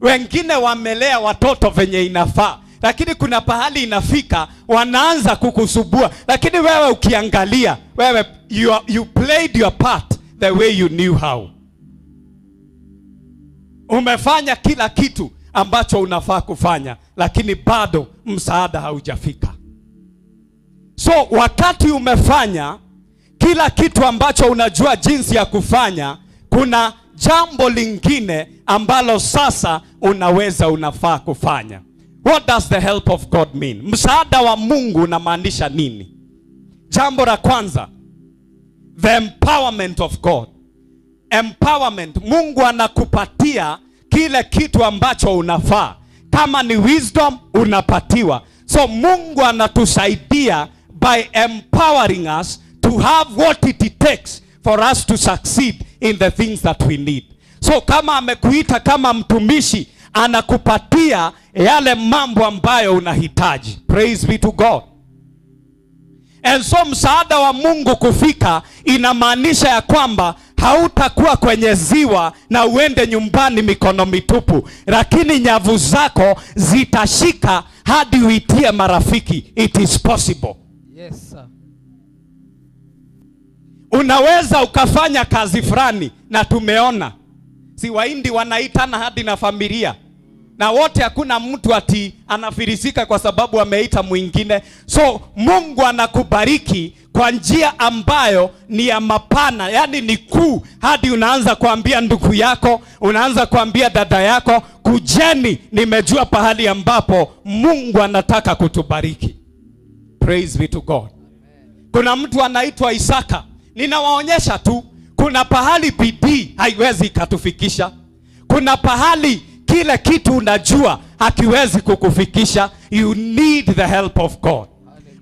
wengine wamelea watoto venye inafaa, lakini kuna pahali inafika wanaanza kukusubua. Lakini wewe ukiangalia, wewe you played your part the way you knew how. Umefanya kila kitu ambacho unafaa kufanya, lakini bado msaada haujafika. So wakati umefanya kila kitu ambacho unajua jinsi ya kufanya, kuna jambo lingine ambalo sasa unafaa kufanya. What does the help of God mean? Msaada wa Mungu unamaanisha nini? Jambo la kwanza, the empowerment of God. Empowerment, Mungu anakupatia kile kitu ambacho unafaa. Kama ni wisdom unapatiwa. So Mungu anatusaidia by empowering us to have what it takes for us to succeed in the things that we need. So kama amekuita kama mtumishi, anakupatia yale mambo ambayo unahitaji. Praise be to God. And so msaada wa Mungu kufika inamaanisha ya kwamba hautakuwa kwenye ziwa na uende nyumbani mikono mitupu, lakini nyavu zako zitashika hadi uitie marafiki. It is possible. Yes, sir. Unaweza ukafanya kazi fulani, na tumeona si Wahindi wanaitana hadi na familia, na wote hakuna mtu ati anafirisika kwa sababu ameita mwingine. So Mungu anakubariki kwa njia ambayo ni ya mapana, yani ni kuu, hadi unaanza kuambia ndugu yako, unaanza kuambia dada yako, kujeni, nimejua pahali ambapo Mungu anataka kutubariki. Praise be to God. Kuna mtu anaitwa Isaka. Ninawaonyesha tu, kuna pahali bidii haiwezi ikatufikisha. Kuna pahali kile kitu unajua hakiwezi kukufikisha. You need the help of God.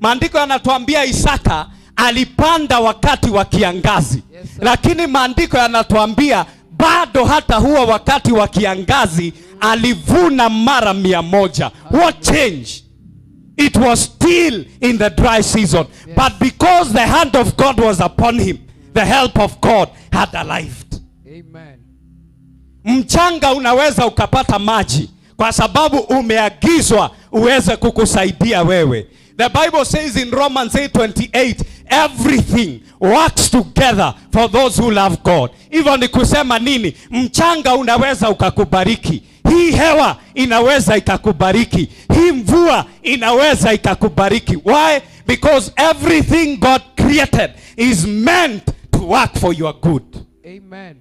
Maandiko yanatuambia Isaka alipanda wakati wa kiangazi. Yes, lakini maandiko yanatuambia bado hata huo wakati wa kiangazi alivuna mara 100. What change? It was still in the dry season. Yes. But because the hand of God was upon him, the help of God had arrived. Amen. Mchanga unaweza ukapata maji kwa sababu umeagizwa uweze kukusaidia wewe. The Bible says in Romans 8:28, everything works together for those who love God. Hivyo ni kusema nini? Mchanga unaweza ukakubariki. Hii hewa inaweza ikakubariki. Hii mvua inaweza ikakubariki. Why? Because everything God created is meant to work for your good. Amen.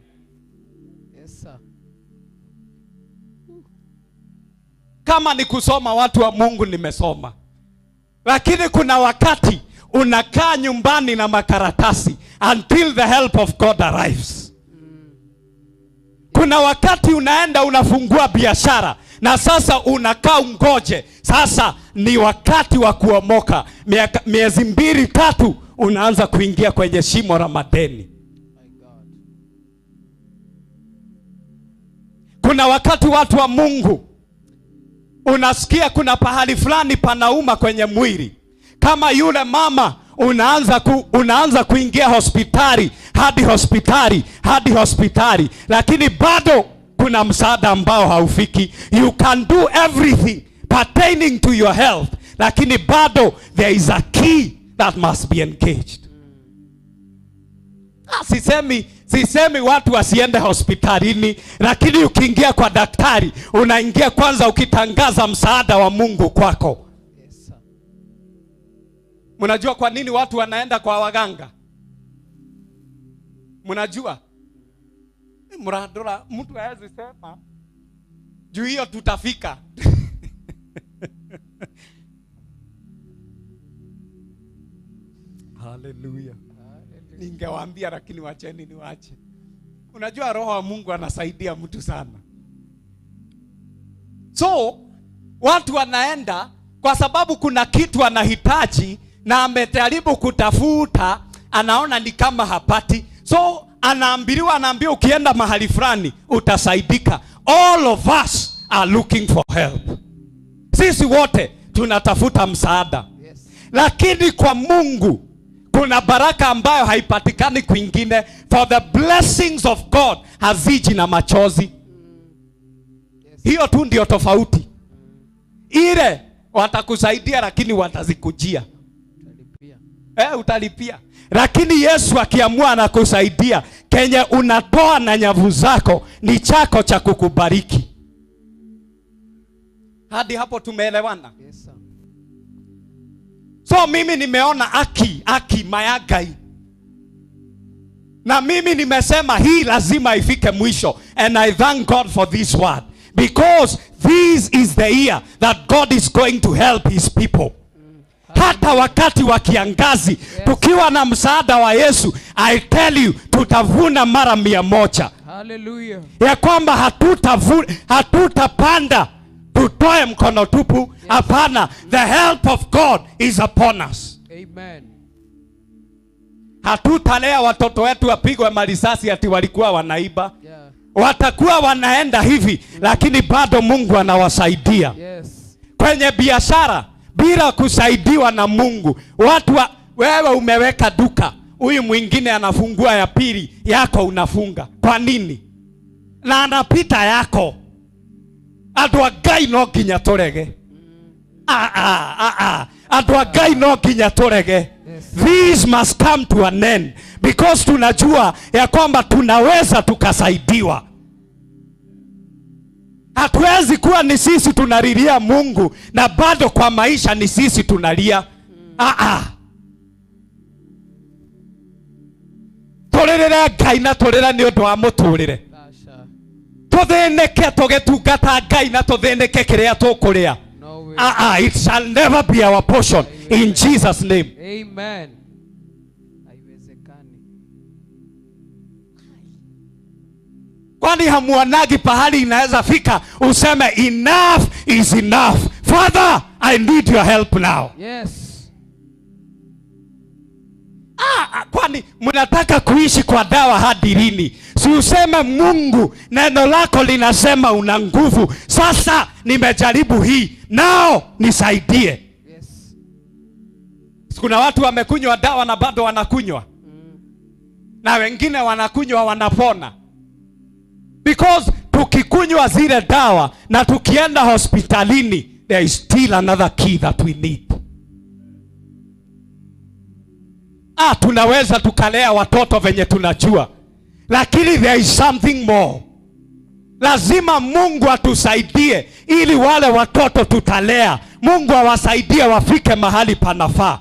Yes, sir. Kama ni kusoma, watu wa Mungu, nimesoma. Lakini kuna wakati unakaa nyumbani na makaratasi until the help of God arrives. Kuna wakati unaenda unafungua biashara na sasa unakaa ungoje. Sasa ni wakati wa kuomoka. Miezi 2-3 unaanza kuingia kwenye shimo la madeni. Kuna wakati, watu wa Mungu, unasikia kuna pahali fulani panauma kwenye mwili. Kama yule mama unaanza kuingia hospitali hadi hospitali, lakini bado kuna msaada ambao haufiki. You can do everything pertaining to your health, lakini bado there is a key that must be engaged. Sisemi watu wasiende hospitalini, lakini ukiingia kwa daktari, unaingia kwanza ukitangaza msaada wa Mungu kwako. Yes, sir. Mnajua kwa nini watu wanaenda kwa waganga? Mnajua? Mradora, mtu hawezi sema juu hiyo tutafika. Hallelujah. Ningewaambia lakini wacheni niwache. Unajua roho wa Mungu anasaidia mtu sana. So watu wanaenda kwa sababu kuna kitu anahitaji na amejaribu kutafuta, anaona ni kama hapati. So anaambiwa ukienda mahali fulani utasaidika. All of us are looking for help. Sisi wote tunatafuta msaada. Yes. Lakini kwa Mungu kuna baraka ambayo haipatikani kwingine. For the blessings of God haziji na machozi. Yes. Hiyo tu ndio tofauti. Ile watakusaidia lakini watazikujia. Utalipia. Utalipia. Lakini Yesu akiamua anakusaidia, kenye unatoa na nyavu zako ni chako cha kukubariki. Hadi hapo tumeelewana? Yes, sir. So mimi nimeona aki mayagai. Na mimi nimesema hii lazima ifike mwisho. And I thank God for this word. Because this is the year that God is going to help his people. Hata wakati wa kiangazi, yes, tukiwa na msaada wa Yesu, I tell you, tutavuna mara 100. Hallelujah. Ya kwamba hatutapanda tutoe mkono tupu. Hapana. Yes. The help of God is upon us. Amen. Hatutalea watoto wetu wapigwe marisasi ati walikuwa wanaiba. Yeah. Watakuwa wanaenda hivi, lakini bado Mungu anawasaidia. Yes. Kwenye biashara bila kusaidiwa na Mungu, wewe umeweka duka, huyu mwingine anafungua ya pili, yako unafunga. Kwa nini? Na anapita yako. Adwagai no ginya torege. Adwagai no ginya torege. Yes. This must come to an end, because tunajua ya kwamba tunaweza tukasaidiwa. Hatuwezi kuwa ni sisi tunalilia Mungu na bado kwa maisha ni sisi tunalia. Torerere Ngai na torera ni undu wa muturire. Tutheneke tugetungata Ngai na tutheneke kiria tukuria. It shall never be our portion. In Jesus name. Amen. Haiwezekani. Kwani hamuonagi pahali inaweza fika useme enough is enough. Father, I need your help now. Yes. Kwani mnataka kuishi kwa dawa hadi lini? Si useme Mungu, neno lako linasema una nguvu. Sasa nimejaribu hii, nao nisaidie. Yes. Kuna watu wamekunywa dawa na bado wanakunywa. Na wengine wanakunywa wanapona. Because tukikunywa zile dawa na tukienda hospitalini, there is still another key that we need. Tunaweza tukalea watoto venye tunajua, lakini there is something more. Lazima Mungu atusaidie ili wale watoto tutalea, Mungu awasaidie wafike mahali panafaa.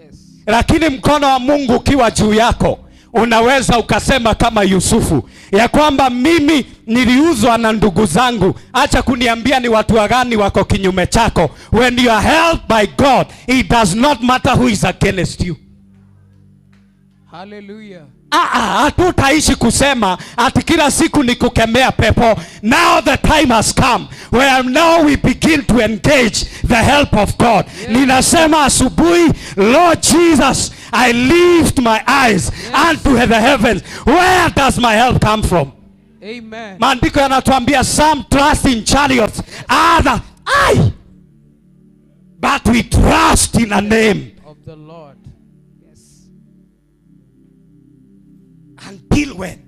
Yes. Lakini mkono wa Mungu ukiwa juu yako, unaweza ukasema kama Yusufu ya kwamba mimi niliuzwa na ndugu zangu, acha kuniambia ni watu gani wako kinyume chako. When you are held by God, it does not matter who is against you. Hallelujah. Hatutaishi kusema ati kila siku ni kukemea pepo. Now the time has come where now we begin to engage the help of God. Yes. Ninasema asubuhi, Lord Jesus, I lift my eyes unto the heavens. Where does my help come from? Amen. Maandiko yanatuambia some trust in chariots, other but we trust in a name of the Lord. Until when?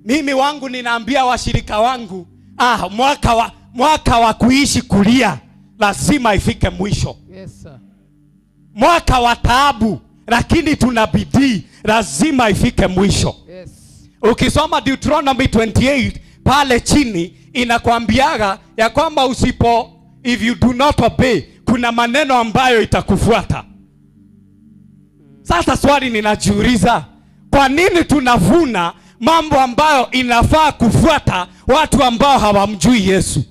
Mimi wangu ninaambia washirika wangu, mwaka wa kuishi kulia lazima ifike mwisho. Yes, sir. Mwaka wa taabu lakini tuna bidii lazima ifike mwisho. Yes. Ukisoma Deuteronomy 28 pale chini inakwambiaga ya kwamba if you do not obey, kuna maneno ambayo itakufuata. Sasa swali ninajiuliza, kwa nini tunavuna mambo ambayo inafaa kufuata watu ambao hawamjui Yesu?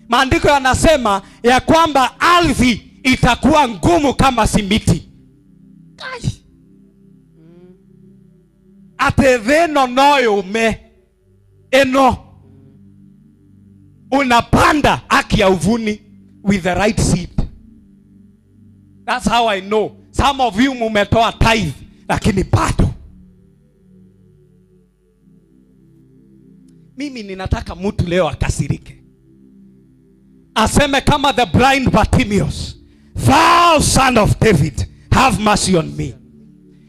Maandiko yanasema ya kwamba ardhi itakuwa ngumu kama simiti. Ate theno noyo eno unapanda haki ya uvuni with the right seed. That's how I know. Some of you mumetoa tithe lakini bado. Mimi ninataka mtu leo akasirike, aseme kama the blind Bartimaeus, thou son of David, have mercy on me.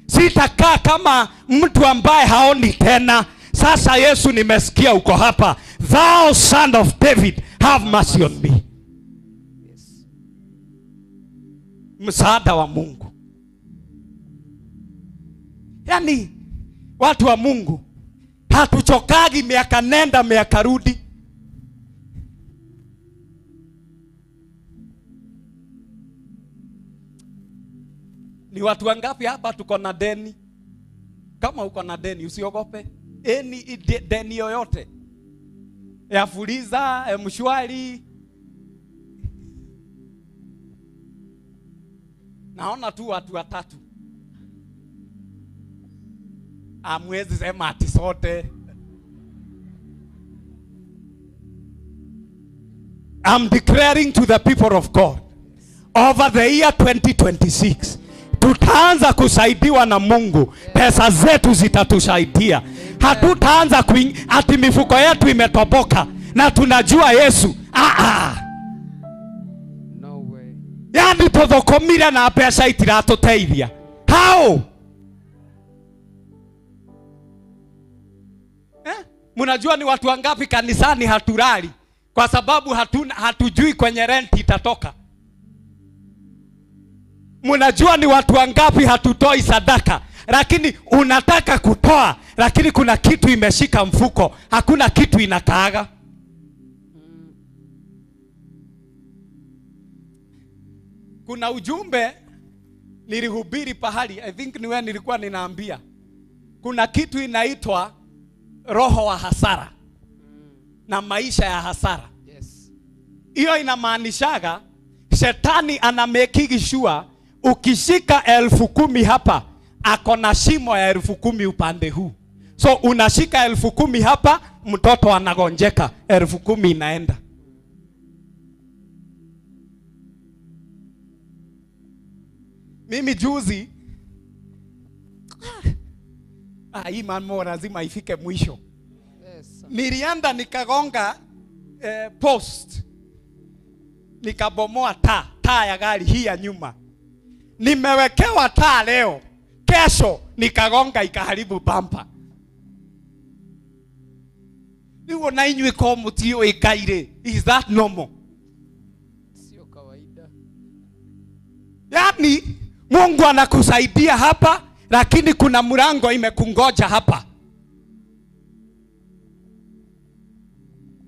Sitakaa kama mtu ambaye haoni tena. Sasa Yesu, nimesikia uko hapa, thou son of David, have mercy on me. Msaada wa Mungu. Yani watu wa Mungu hatuchokagi miaka nenda miaka rudi. Ni watu wangapi hapa tuko na deni? Kama uko na deni usiogope. Deni yoyote ya Fuliza, Mshwari. Naona tu watu watatu. Amwezi sema ati sote. I'm declaring to the people of God, over the year 2026 tutaanza kusaidiwa na Mungu. Pesa zetu zitatusaidia. Hatutaanza ati mifuko yetu imetoboka na tunajua Yesu. No way. Yani tuthokomire na pesa itiratuteithia. How? Mnajua ni watu wangapi kanisani hatulali kwa sababu hatujui kwenye rent itatoka? Mnajua ni watu wangapi hatutoi sadaka, lakini unataka kutoa lakini kuna kitu imeshika mfuko, hakuna kitu inakaaga. Kuna ujumbe nilihubiri pahali, I think ni wewe nilikuwa ninaambia, kuna kitu inaitwa roho wa hasara na maisha ya hasara. Yes. Hiyo inamaanishaga shetani ana make sure ukishika 10,000 hapa ako na shimo ya 10,000 upande huu. So unashika 10,000 hapa, mtoto anagonjeka, 10,000 inaenda. Mimi juzi hii mambo lazima ifike mwisho. Yes. Nilienda nikagonga post, nikabomoa taa ya gari hii ya nyuma. Nimewekewa taa leo, kesho nikagonga ikaharibu bumper. Niwo na inywe ko mutio ikaire. Is that normal? Sio kawaida. Yani Mungu anakusaidia hapa, lakini kuna mlango imekungoja hapa.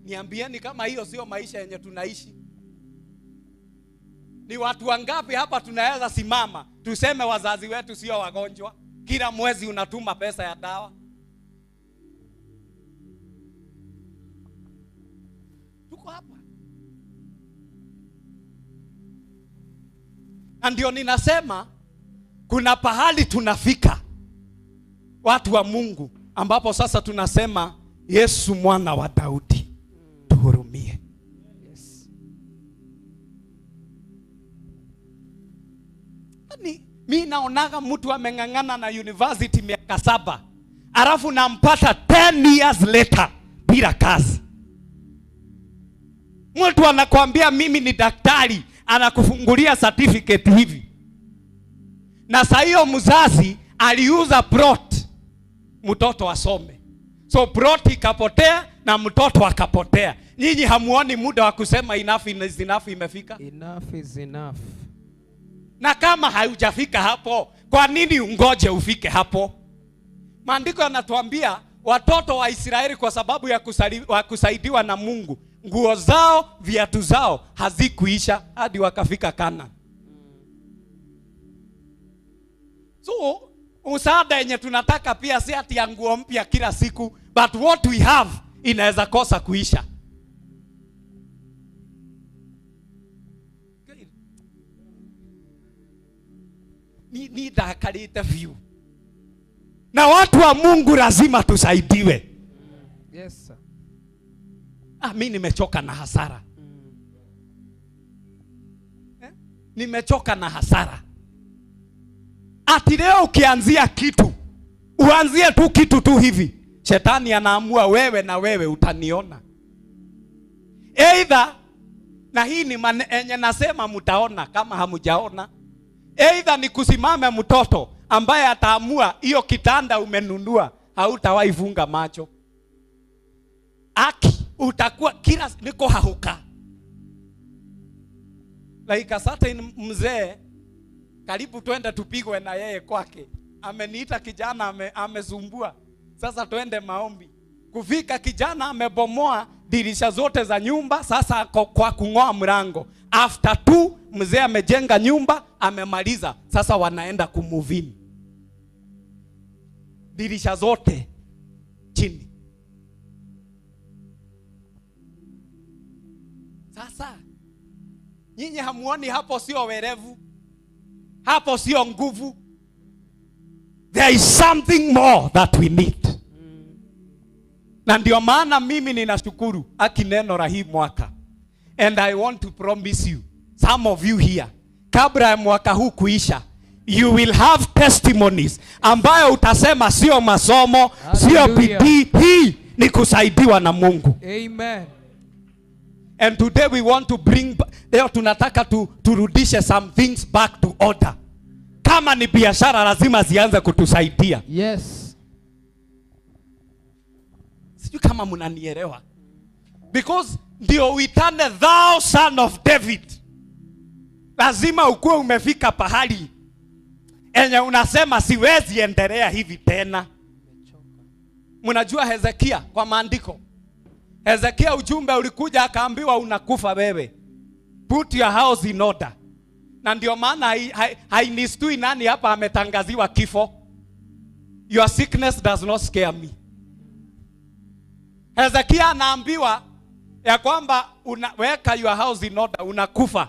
Niambieni kama hiyo sio maisha yenye tunaishi. Ni watu wangapi hapa tunaweza simama tuseme wazazi wetu sio wagonjwa? Kila mwezi unatuma pesa ya dawa. Tuko hapa. Na ndio ninasema kuna pahali tunafika watu wa Mungu ambapo sasa tunasema Yesu mwana wa Daudi tuhurumie. Yes. Mimi naonaga mtu ameng'ang'ana na university miaka 7, alafu nampata 10 years later bila kazi. Mtu anakuambia mimi ni daktari, anakufungulia certificate hivi. Na saa hiyo mzazi aliuza plot mtoto asome. So plot ikapotea na mtoto akapotea. Nyinyi hamuoni muda wa kusema enough is enough imefika? Enough is enough. Na kama haujafika hapo, kwa nini ungoje ufike hapo? Maandiko yanatuambia watoto wa Israeli kwa sababu ya kusaidiwa na Mungu, nguo zao, viatu zao hazikuisha hadi wakafika Kana. So msaada yenye tunataka pia si ati ya nguo mpya kila siku, but what we have inaweza kosa kuisha. Ni dakalite view. Na watu wa Mungu lazima tusaidiwe. Yes sir. Mimi nimechoka na hasara. Nimechoka na hasara. Ati leo ukianzia kitu, uanzie tu kitu tu hivi, shetani anaamua wewe na wewe utaniona. Either, na hii ni enye nasema mtaona kama hamujaona. Either ni kusimame mtoto ambaye ataamua hiyo kitanda umenunua hautawahi funga macho. Utakuwa kila niko hahuka. Like a certain mzee karibu twende tupigwe na yeye kwake. Ameniita kijana amezumbua. Sasa twende maombi. Kufika kijana amebomoa dirisha zote za nyumba, sasa kwa kung'oa mlango. After 2 mzee amejenga nyumba, amemaliza. Sasa wanaenda kumove in. Dirisha zote chini. Sasa nyinyi hamuoni hapo sio werevu? Hapo sio nguvu. There is something more that we need. Na ndio maana mimi ninashukuru akineno la hii mwaka. And I want to promise you, some of you here, kabla ya mwaka huu kuisha, you will have testimonies ambayo utasema sio masomo, sio bidii, hii ni kusaidiwa na Mungu. Amen. And today we want to bring, leo tunataka turudishe some things back to order. Kama ni biashara lazima zianze kutusaidia. Yes. Sijui kama mnanielewa. Because ndio uitane thou son of David. Lazima ukuwe umefika pahali enye unasema siwezi endelea hivi tena. Mnajua Hezekia kwa maandiko. Hezekia ujumbe ulikuja akaambiwa unakufa wewe. Put your house in order. Na ndio maana hainistui nani hapa ametangaziwa kifo. Your sickness does not scare me. Hezekia anaambiwa ya kwamba unaweka your house in order, unakufa.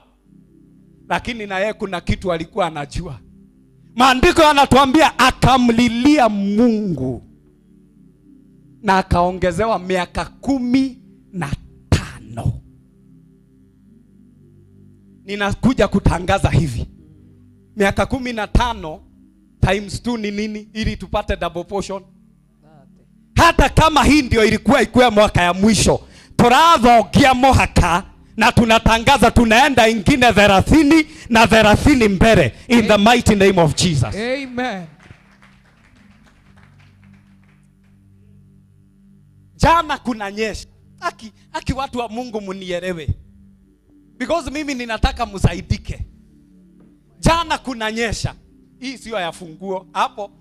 Lakini na yeye kuna kitu alikuwa anajua. Maandiko yanatuambia akamlilia Mungu. Na akaongezewa miaka 15. Ninakuja kutangaza hivi. Miaka 15 times 2 ni nini ili tupate double portion? Hata kama hii ndio ilikuwa mwaka ya mwisho, turathogia mohaka na tunatangaza tunaenda ingine 30 na 30 mbele in the mighty name of Jesus. Amen. Jana kuna nyesha. Aki watu wa Mungu munielewe. Because mimi ninataka msaidike. Jana kuna nyesha. Hii sio ya funguo. Hapo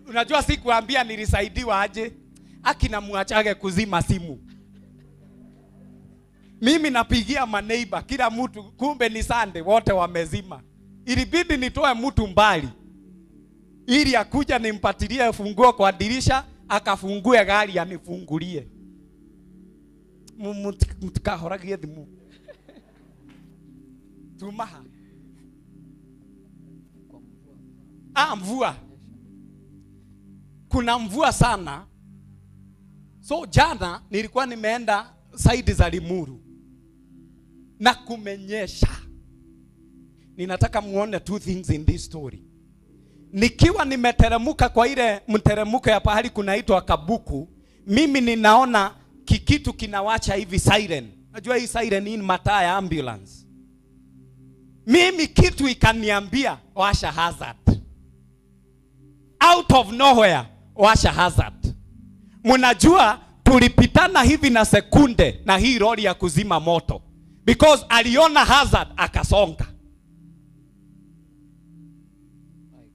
unajua sikuambia nilisaidiwa aje. Aki na muachage kuzima simu. Mimi napigia maneiba kila mtu, kumbe ni Sunday, wote wamezima. Ilibidi nitoe mtu mbali ili akuja nimpatilie funguo kwa dirisha, akafungue gari anifungulie. Mutikahoragie thimu. Tumaha. Mvua. Kuna mvua sana. So jana nilikuwa nimeenda side za Limuru na kumenyesha. Ninataka muone two things in this story. Nikiwa nimeteremuka kwa ile mteremuko ya pahali kunaitwa Kabuku, mimi ninaona kikitu kinawacha hivi siren. Najua hii siren ni mataa ya ambulance. Mimi kitu ikaniambia washa hazard. Out of nowhere washa hazard. Mnajua tulipitana hivi na sekunde na hii lori ya kuzima moto, because aliona hazard akasonga.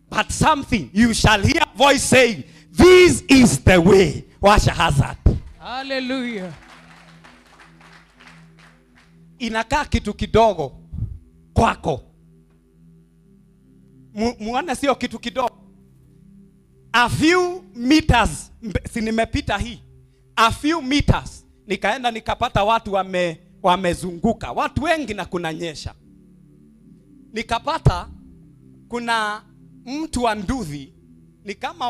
But something, you shall hear a voice saying, this is the way. Washa hazard. Hallelujah. Inakaa kitu kidogo kwako. Muone sio kitu kidogo. A few meters, si nimepita hii. A few meters, nikaenda nikapata watu wamezunguka. Watu wengi na kunanyesha. Nikapata kuna mtu wa nduthi, ni kama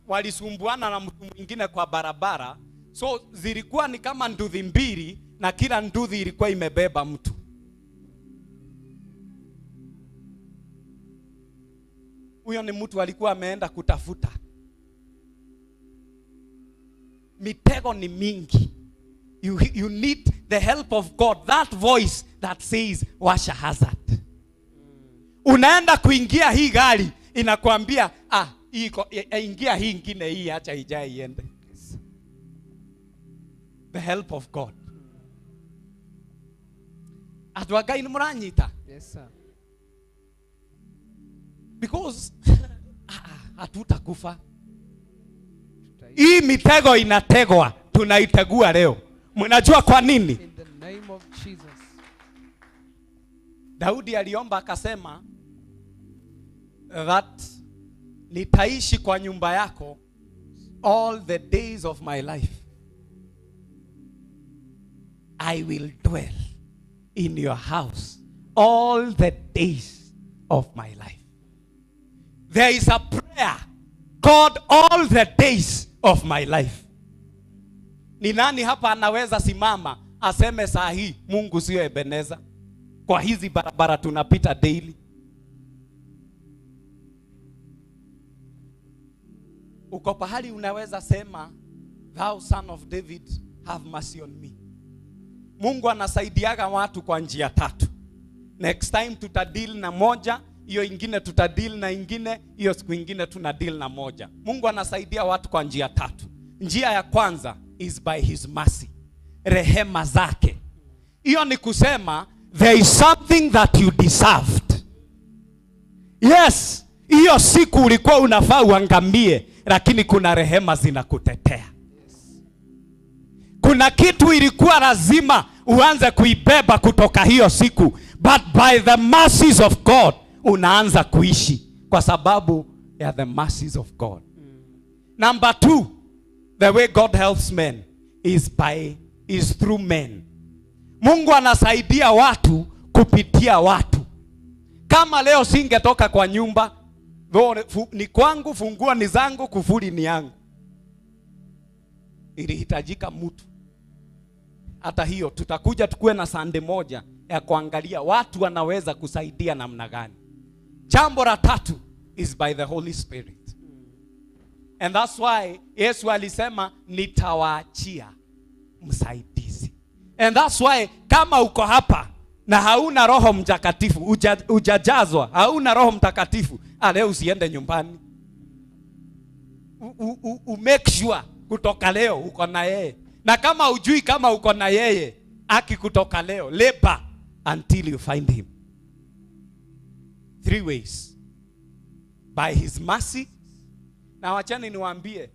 walisumbuana na mtu mwingine kwa barabara. So zilikuwa ni kama nduthi mbili na kila nduthi ilikuwa imebeba mtu. Huyo ni mtu alikuwa ameenda kutafuta. Mitego ni mingi. You need the help of God. That voice that says washa hazard. Unaenda kuingia hii gari, inakuambia ingia hii ingine, hii acha ijae iende. The help of God. Adwaga ni muranyita. Yes sir. Because hatutakufa. Hii mitego inategwa, tunaitegua leo. Mnajua kwa nini? In the name of Jesus. Daudi aliomba akasema that nitaishi kwa nyumba yako all the days of my life. I will dwell in your house all the days of my life. There is a prayer, God, all the days of my life. Ni nani hapa anaweza simama aseme saa hii Mungu sio Ebeneza kwa hizi barabara tunapita daily? Uko pahali unaweza sema, thou son of David, have mercy on me. Mungu anasaidiaga watu kwa njia tatu. Next time tutadeal na moja, hiyo ingine tutadeal na ingine, hiyo siku ingine tunadeal na moja. Mungu anasaidia watu kwa njia tatu. Njia ya kwanza is by his mercy. Rehema zake. Hiyo ni kusema there is something that you deserved. Yes, hiyo siku ulikuwa unafaa uangamie, lakini kuna rehema zinakutetea. Kuna kitu ilikuwa lazima uanze kuibeba kutoka hiyo siku, but by the mercies of God unaanza kuishi kwa sababu ya the mercies of God. Number 2, the way God helps men is through men. Mungu anasaidia watu kupitia watu. Kama leo singetoka kwa nyumba, ni kwangu, funguo ni zangu, kufuli ni yangu, ilihitajika mtu. Hata hiyo tutakuja tukue na Sunday moja ya kuangalia watu wanaweza kusaidia namna gani. Jambo la tatu is by the Holy Spirit. And that's why Yesu alisema nitawaachia msaidizi. And that's why kama uko hapa na hauna Roho Mtakatifu, hujajazwa, hauna Roho Mtakatifu, leo usiende nyumbani. Make sure kutoka leo uko na yeye. Na kama ujui kama uko na yeye, kutoka leo, labor until you find him. 3 ways. By his mercy. Na wachani niwaambie,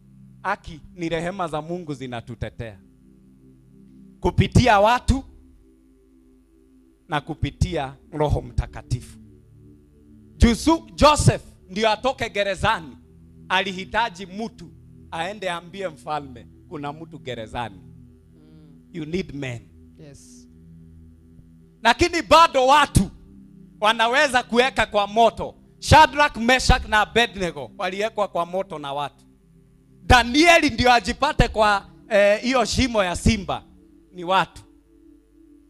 ni rehema za Mungu zinatutetea. Kupitia watu, na kupitia Roho Mtakatifu. Joseph ndio atoke gerezani, alihitaji mtu aende ambie mfalme kuna mtu gerezani. You need men. Yes. Lakini bado watu wanaweza kuweka kwa moto. Shadrach, Meshach na Abednego waliwekwa kwa moto na watu. Danieli ndio ajipate kwa hiyo shimo ya simba, ni watu.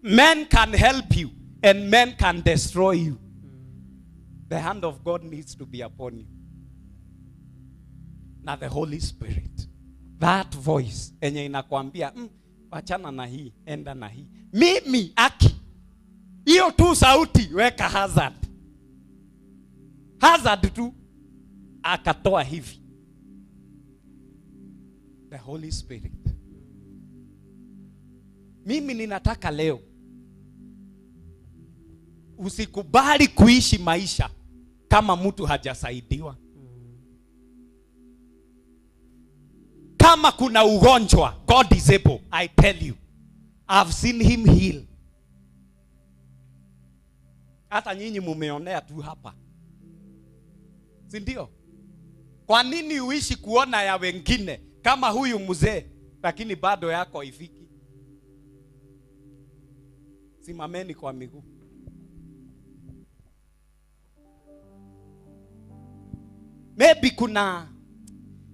Men can help you and men can destroy you. The hand of God needs to be upon you. Na the Holy Spirit, that voice enye inakwambia wachana na hii, enda na hii. Mimi aki hiyo tu sauti, weka hazard tu, akatoa hivi. The Holy Spirit. Mimi ninataka leo usikubali kuishi maisha kama mtu hajasaidiwa. Kama kuna ugonjwa, God is able. I tell you, I've seen him heal. Hata nyinyi mumeonea tu hapa, si ndio? Kwa nini uishi kuona ya wengine kama huyu mzee lakini bado yako ifiki? Simameni kwa miguu.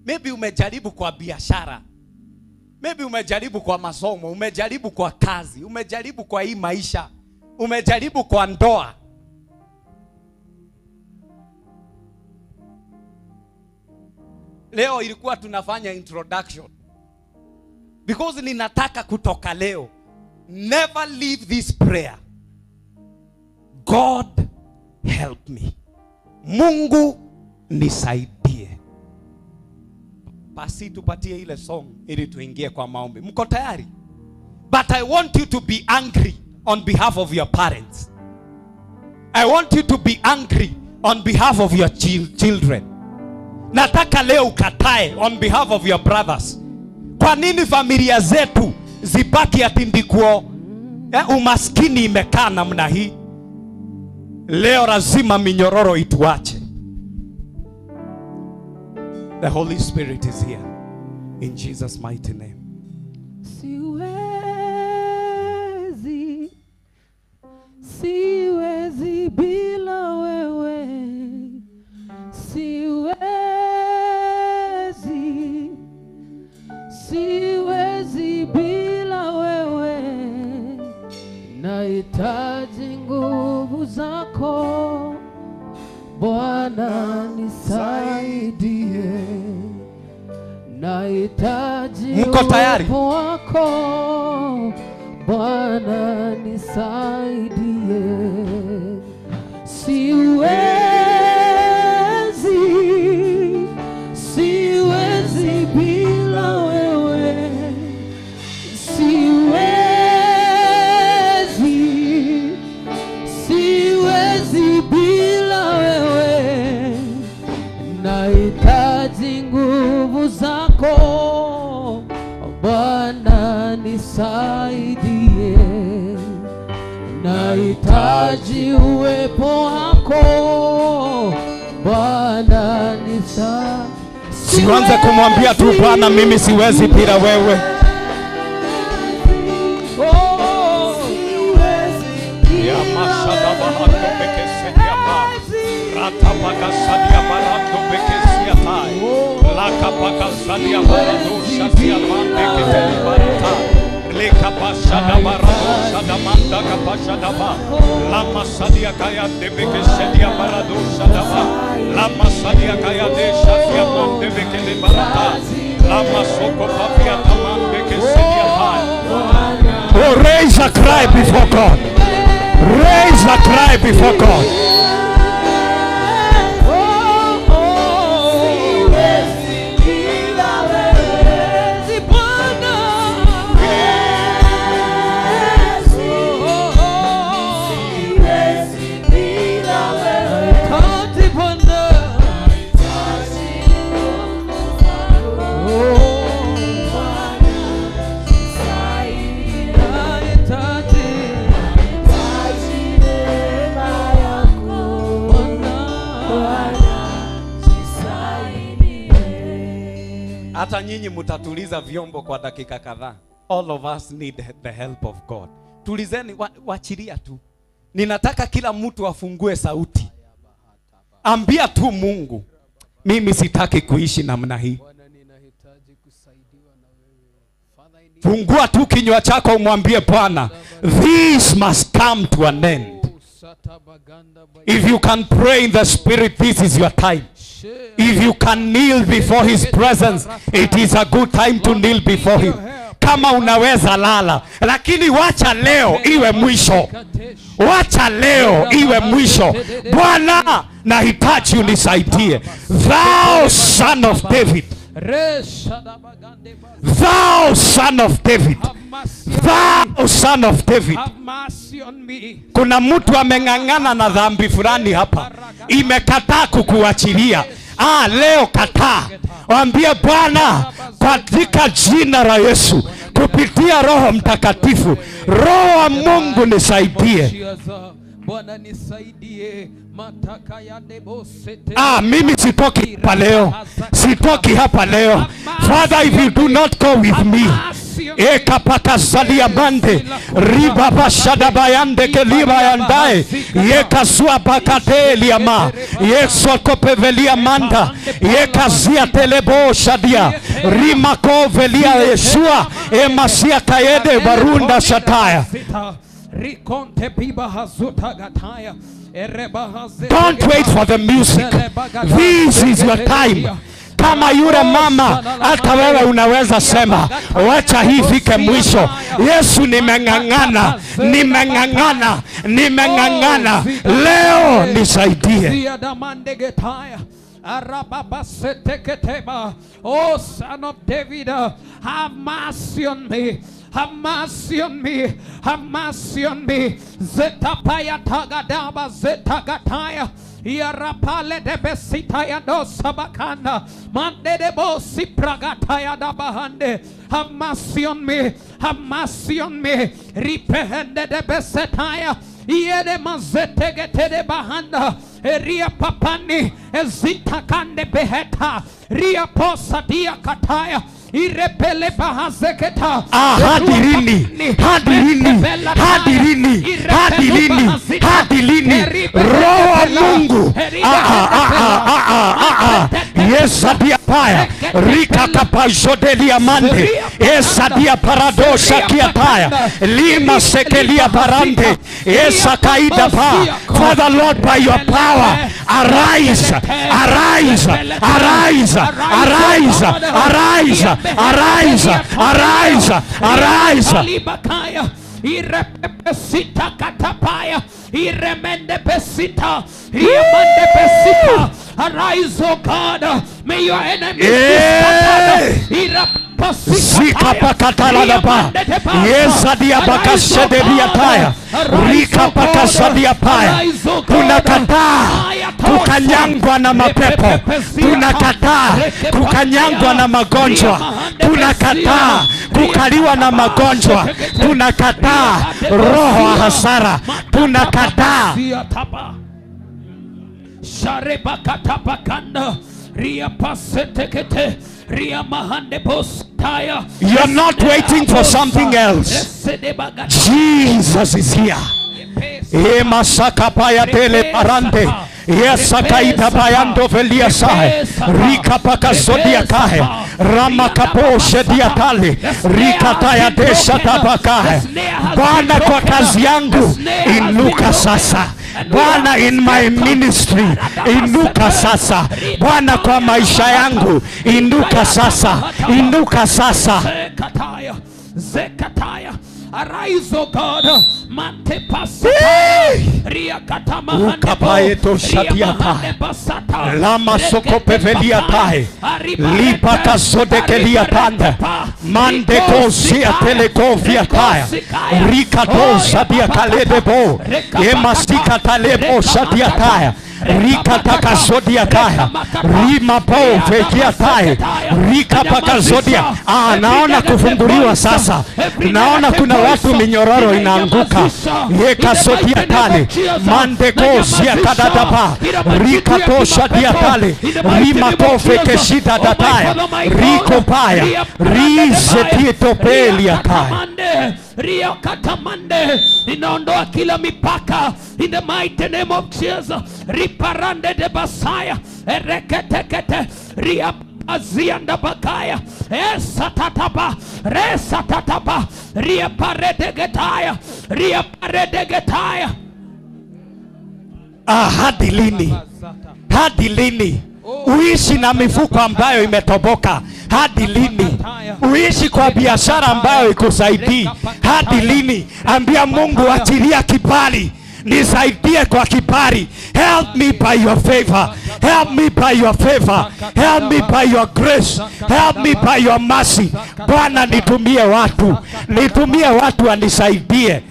Maybe umejaribu kwa biashara, maybe umejaribu kwa masomo, umejaribu kwa kazi, umejaribu kwa hii maisha, umejaribu kwa ndoa. Leo ilikuwa tunafanya introduction because ninataka kutoka leo, never leave this prayer. God help me. Mungu nisaidie. Basi tupatie ile song ili tuingie kwa maombi. Mko tayari? But I want you to be angry on behalf of your parents. I want you to be angry on behalf of your children. Nataka leo ukatae on behalf of your brothers. Kwa nini familia zetu zibaki atindikuo? Umaskini imekaa namna hii. Leo lazima minyororo ituache. The Holy Spirit is here. In Jesus' mighty name. Siwezi bila wewe. Siwezi bila wewe. Nahitaji nguvu zako Bwana, nisaidie. Nahitaji uwepo wako Bwana, nisaidie. Siwezi bila wewe. Siwezi bila wewe. Nahitaji nguvu zako Bwana, nisaidie. Nahitaji uwepo wako Bwana, nisaidie. Sianze kumwambia tu Bwana, mimi siwezi bila wewe. Ya mashada bahando bekesia pa. Rata paka sadia barando bekesia tai. Laka paka sadia barando shadia mande keteli barata. Leka pashada barado shada manda kapashada ba. Lama sadia kaya de bekesia barado shada ba. Lama sadia kaya de shadia mande bekele barata. Lama soko papia tamande bekesia tai. Oh, raise a cry before God. Raise a cry before God. hata nyinyi mtatuliza vyombo kwa dakika kadhaa. All of us need the help of God. Tulizeni, wachilia tu. Ninataka kila mtu afungue sauti. Ambia tu Mungu, mimi sitaki kuishi namna hii. Fungua tu kinywa chako umwambie Bwana, this must come to an end. If you can pray in the spirit, this is your time. If you can kneel before his presence, it is a good time to kneel before him. Kama unaweza lala, lakini wacha leo iwe mwisho. Wacha leo iwe mwisho. Bwana, nahitaji unisaidie. Thou son of David. Thou son of David. Thou son of David. Kuna mtu ameng'ang'ana na dhambi fulani hapa, imekataa kukuachilia. Leo kataa. Waambie Bwana, katika jina la Yesu, kupitia Roho Mtakatifu, Roho wa Mungu nisaidie. Bwana nisaidie. Mimi sitoki hapa leo. Sitoki hapa leo. Father, if you do not go with me, ekapakasalia mande riba bashada bayande keliba yandae yekasua bakatelia ma yesokopevelia manda yekazia telebo shadia rimakovelia Yeshua emasia kayede barunda shataya. Don't wait for the music. This is your time. Kama yule mama, hata wewe unaweza sema, wacha hii fike mwisho. Yesu, nimeng'ang'ana, nimeng'ang'ana, nimeng'ang'ana. Leo nisaidie. Oh, son of David, have mercy on me. Have mercy on me. Have mercy on me. Zetapaya tagadaba zetagataya. Yarapale de besita ya dosa bakanda. Mande de bosi pragataya da bahande. Have mercy on me. Have mercy on me. Ripehende de besetaya. Yede mazete gete de bahanda. Ria papani. Ezita kande beheta. Ria posa dia kataya. Irepele bahazeketa. Hadi lini? Hadi lini? Hadi lini? Hadi lini? Hadi lini? Roho wa Mungu. Yesa dia paya. Rika kapajodelia mande. Esa dia paradosha kia paya. Lima sekelia barande. Esa kaida pa. Father Lord, by your power, arise, arise, arise, arise, arise. Arise, arise, arise. Alibakaya, irepesita katapaya, iremende pesita, iremende pesita. Arise, O God, may your enemies be scattered. Zika pakatala laba. Yesa dia bakashe dia paya. Rika pakasha dia paya. Tunakataa kukanyangwa na mapepo. Tunakataa kukanyangwa na magonjwa. Tunakataa kukaliwa na magonjwa. Tunakataa roho wa hasara. Tunakataa. Shareba katapakanda. Ria pasetekete. You're not waiting for something else. Jesus is here. Emasaka paya tele parante. Yesakaita bayando velia sahe. Rika pakazodia kahe. Ramakapo shedia tale. Rika taya desha tabakahe. Bwana kwa kazi yangu, inuka sasa. Bwana, in my ministry, inuka sasa. Bwana, kwa maisha yangu, inuka sasa. Inuka sasa. Zekataya, Zekataya. Arise, O God. Mante pasata. Ria katama hande po. Ria mahande pasata. Lama soko pevelia tae. Lipa kasode kelia tanda. Mande kosia telekovia tae. Rika to sadia kalede bo. Emastika talebo sadia tae. Rika taka zodia kaya. Rima pao fekia tai. Rika paka zodia. Naona kufunguliwa sasa. Naona kuna watu minyororo inaanguka. Yeka zodia kale. Mande kozia kadadaba. Rika tosha dia kale. Rima kofe keshida dataya. Riko paya. Rize tito peli akaya. Rio katamande, inaondoa kila mipaka in the mighty name of Jesus. Riparande de basaya, ereketekete, ria azianda bakaya, esatataba, resatataba, ria paredegetaya, ria paredegetaya. Hadi lini? Hadi lini? Uishi na mifuko ambayo imetoboka? Hadi lini? Uishi kwa biashara ambayo ikusaidii? Hadi lini? Ambia Mungu, achilia kibali, nisaidie kwa kibali. Help me by your favor. Help me by your favor. Help me by your grace. Help me by your mercy. Bwana, nitumie watu anisaidie.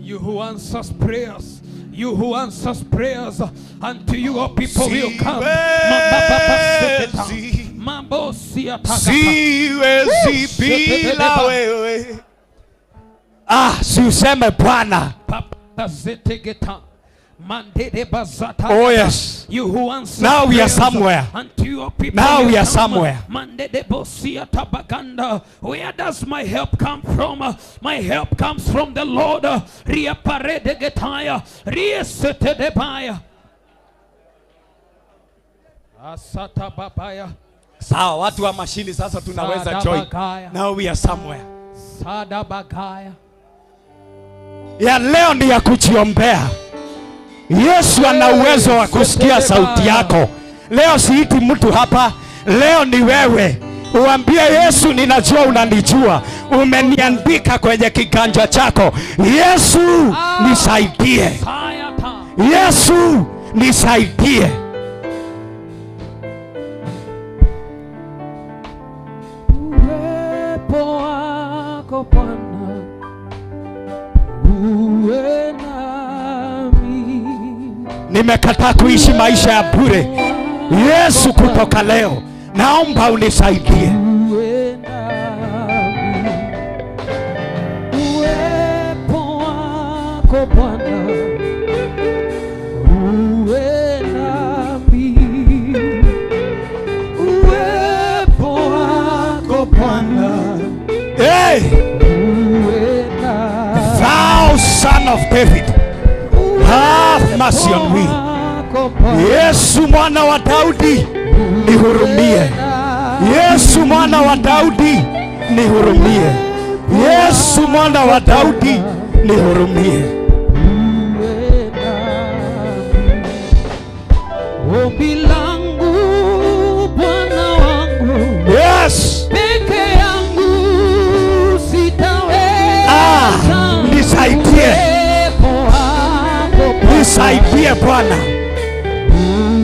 You who answers prayers, you who answers prayers, unto you all people will come. Siwezi bila wewe. Si useme Bwana. Oh yes. You who answer now we are somewhere. Now we are somewhere. Where does my help come from? My help comes from the Lord. Sawa, watu wa mashini sasa tunaweza join. Now we are somewhere. Ya leo ni ya kujiombea. Yesu ana uwezo wa kusikia sauti yako. Leo siiti mtu hapa. Leo ni wewe. Uambie Yesu, ninajua unanijua. Umeniandika kwenye kiganja chako. Yesu, nisaidie. Yesu, nisaidie. Uwepo wako Bwana, uwe nami. Nimekataa kuishi maisha ya bure. Yesu, kutoka leo naomba unisaidie. Uwe nami. Uwepo wako Bwana, uwe nami. Uwepo wako Bwana, Hey! Thou son of David, have mercy on me. Yesu mwana wa Daudi, nihurumie. Yesu mwana wa Daudi, nihurumie. Yesu mwana wa Daudi, nihurumie. Ombi langu Bwana wangu, Yes. peke yangu sitaweza. Nisaidie. Nisaidie Bwana.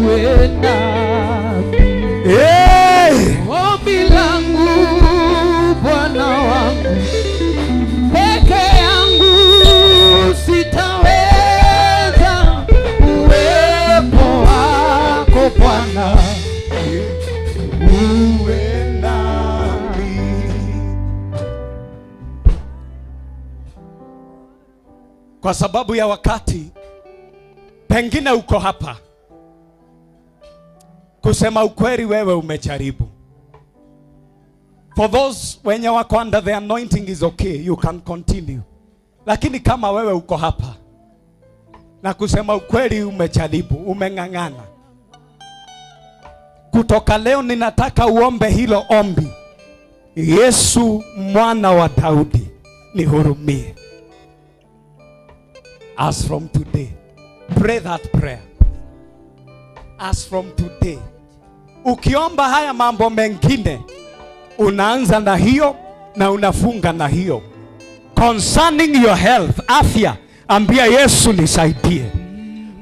Uwe nami. Hey! Ombi langu Bwana wangu, peke yangu sitaweza. Uwepo wako Bwana, uwe nami. Kwa sababu ya wakati, pengine uko hapa. Kusema ukweli, wewe umejaribu. For those wenye wako under the anointing is okay, you can continue. Lakini kama wewe uko hapa na kusema ukweli umejaribu, umeng'ang'ana, kutoka leo ninataka uombe hilo ombi. Yesu mwana wa Daudi, nihurumie. As from today, pray that prayer. As from today. Ukiomba haya mambo mengine, unaanza na hiyo na unafunga na hiyo. Concerning your health, afya, ambia Yesu nisaidie.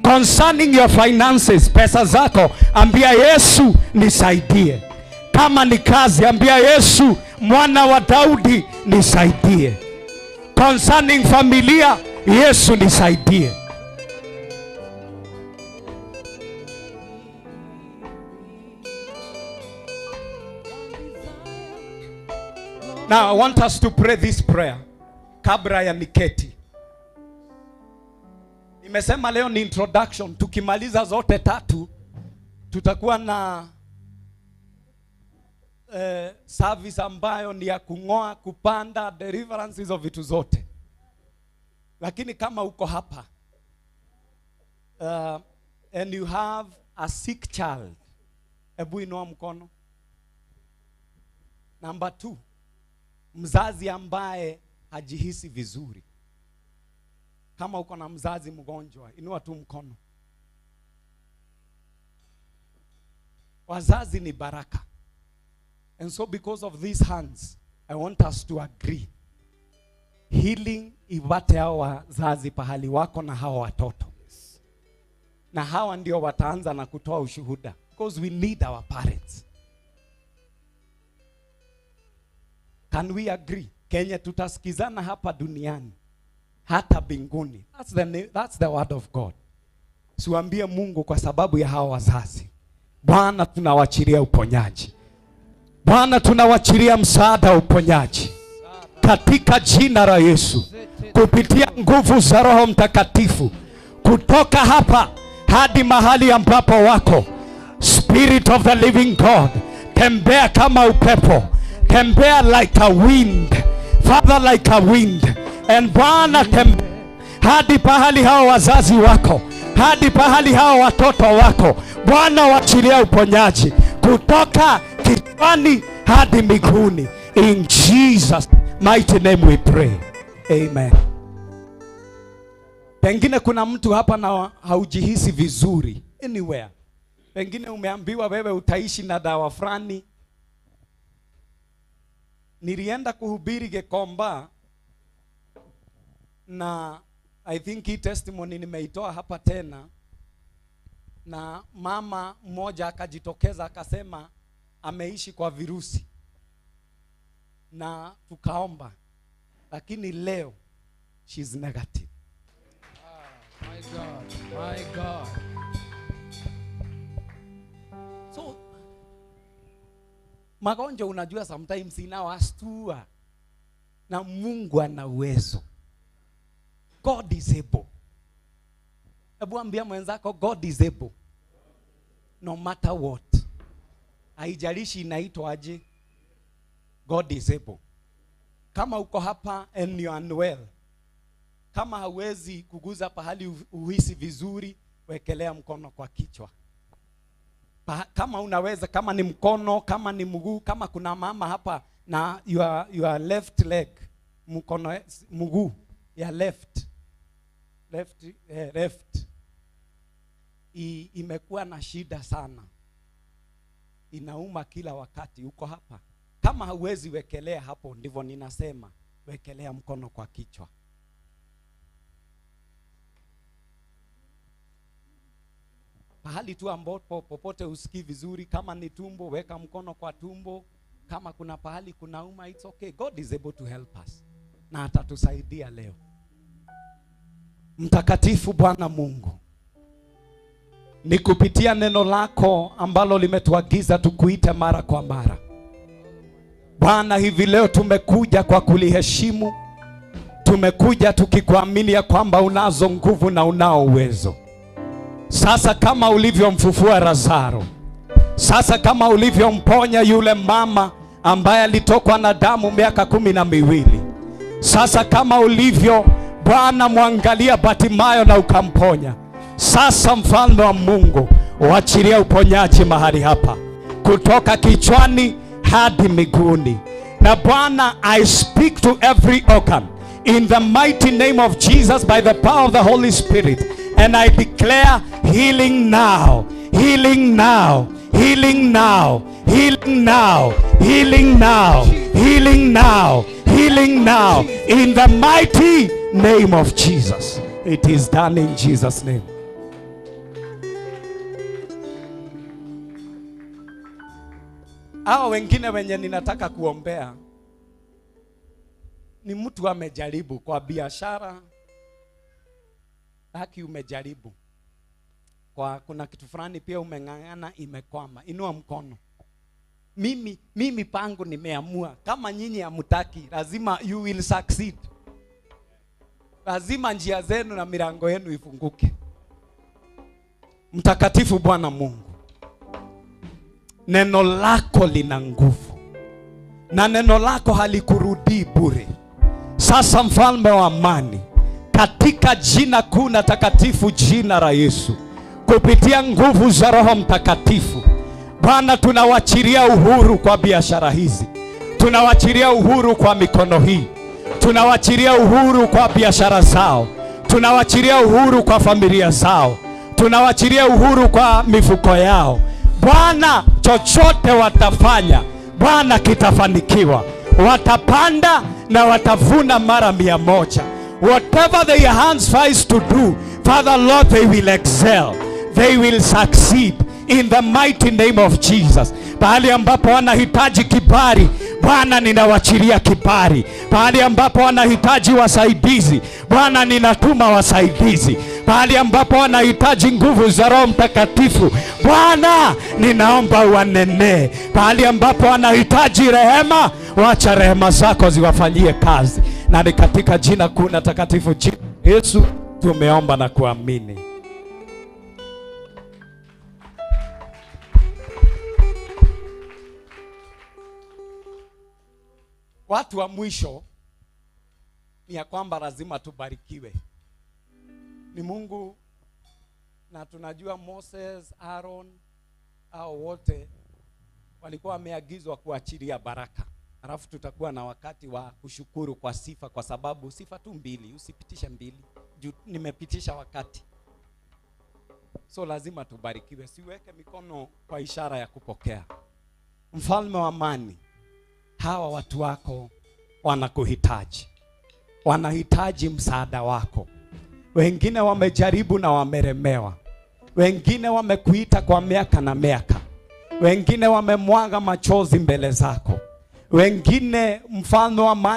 Concerning your finances, pesa zako, ambia Yesu nisaidie. Kama ni kazi, ambia Yesu mwana wa Daudi nisaidie. Concerning familia, Yesu nisaidie. Now I want us to pray this prayer kabla ya niketi. Nimesema leo ni introduction. Tukimaliza zote tatu tutakuwa na service ambayo ni ya kung'oa, kupanda, deliverance, hizo vitu zote. Lakini kama uko hapa and you have a sick child, hebu inua mkono. Number 2, mzazi ambaye hajihisi vizuri. Kama uko na mzazi mgonjwa, inua tu mkono. Wazazi ni baraka. And so because of these hands, I want us to agree. Healing ipate hao wazazi pahali wako na hao watoto. Na hawa ndio wataanza na kutoa ushuhuda. Because we need our parents. Can we agree? Kenya tutasikizana hapa duniani, hata binguni. That's the word of God. Siwaambie Mungu kwa sababu ya hawa wazazi. Bwana tunawachilia uponyaji. Bwana tunawachilia msaada wa uponyaji. Katika jina la Yesu. Kupitia nguvu za Roho Mtakatifu. Kutoka hapa hadi mahali ambapo wako. Spirit of the living God. Tembea kama upepo. Tembea like a wind. Father, like a wind. And Bwana tembea hadi pahali hao wazazi wako. Hadi pahali hao watoto wako. Bwana wachilia uponyaji. Kutoka kichwani hadi miguuni. In Jesus mighty name we pray. Amen. Pengine kuna mtu hapa na haujihisi vizuri. Anywhere. Pengine umeambiwa wewe utaishi na dawa fulani. Nilienda kuhubiri Gekomba na I think hii testimony nimeitoa hapa tena, na mama mmoja akajitokeza akasema ameishi kwa virusi, na tukaomba, lakini leo she's negative. My God, my God. So magonjwa unajua sometimes inawastua, na Mungu ana uwezo. God is able. Hebu ambia mwenzako God is able. No matter what. Haijalishi inaitwa aje. God is able. Kama uko hapa and you are unwell, kama hauwezi kuguza pahali uhisi vizuri, wekelea mkono kwa kichwa. Kama unaweza, kama ni mkono, kama ni mguu, kama kuna mama hapa na your left leg, mkono, mguu ya left imekuwa na shida sana, inauma kila wakati, uko hapa. Kama hauwezi wekelea hapo, ndivyo ninasema, wekelea mkono kwa kichwa. Pahali tu ambapo popote usikii vizuri, kama ni tumbo, weka mkono kwa tumbo. Kama kuna pahali kunauma, it's okay. God is able to help us. Na atatusaidia leo. Mtakatifu Bwana Mungu, ni kupitia neno lako ambalo limetuagiza tukuite mara kwa mara. Bwana, hivi leo tumekuja kwa kuliheshimu. Tumekuja tukikuamini ya kwamba unazo nguvu na unao uwezo. Sasa kama ulivyomfufua Lazaro, sasa kama ulivyomponya yule mama ambaye alitokwa na damu miaka 12, sasa kama ulivyo Bwana mwangalia Batimayo na ukamponya, sasa mfalme wa Mungu, uachilia uponyaji mahali hapa, kutoka kichwani hadi miguuni. Na Bwana, I speak to every organ in the mighty name of Jesus by the power of the Holy Spirit, and I declare healing now, healing now, healing now, healing now, healing now, healing now, healing now, in the mighty name of Jesus. It is done in Jesus' name. Hao wengine wenye ninataka kuombea ni mtu amejaribu kwa biashara, haki umejaribu. Kwa kuna kitu fulani pia umeng'ang'ana imekwama. Inua mkono. mimi pangu nimeamua. Kama nyinyi hamtaki, lazima you will succeed. Lazima njia zenu na milango yenu ifunguke. Mtakatifu Bwana Mungu, neno lako lina nguvu na neno lako halikurudii bure. Sasa mfalme wa amani, katika jina kuu na takatifu, jina la Yesu, kupitia nguvu za Roho Mtakatifu, Bwana, tunawachilia uhuru kwa biashara hizi, tunawachilia uhuru kwa mikono hii, tunawachilia uhuru kwa biashara zao, tunawachilia uhuru kwa familia zao, tunawachilia uhuru kwa mifuko yao. Bwana, chochote watafanya, Bwana, kitafanikiwa. Watapanda na watavuna mara 100. Whatever their hands finds to do, Father Lord, they will excel, they will succeed in the mighty name of Jesus. Pahali ambapo wanahitaji kibali, Bwana, ninawachilia kibali. Pahali ambapo wanahitaji wasaidizi, Bwana, ninatuma wasaidizi. Pahali ambapo wanahitaji nguvu za Roho Mtakatifu, Bwana, ninaomba wanenee. Pahali ambapo wanahitaji rehema, wacha rehema zako ziwafanyie kazi. Na ni katika jina kuu na takatifu Yesu tumeomba na kuamini. Watu wa mwisho ni ya kwamba lazima tubarikiwe. Ni Mungu, na tunajua Moses, Aaron au wote walikuwa wameagizwa kuachilia baraka. Alafu tutakuwa na wakati wa kushukuru kwa sifa, kwa sababu sifa tu 2, usipitishe 2. Nimepitisha wakati. So lazima tubarikiwe. Siweke mikono kwa ishara ya kupokea. Mfalme wa amani, hawa watu wako wanakuhitaji. Wanahitaji msaada wako. Wengine wamejaribu na wameremewa. Wengine wamekuita kwa miaka na miaka. Wengine wamemwaga machozi mbele zako. Wengine, mfalme wa amani,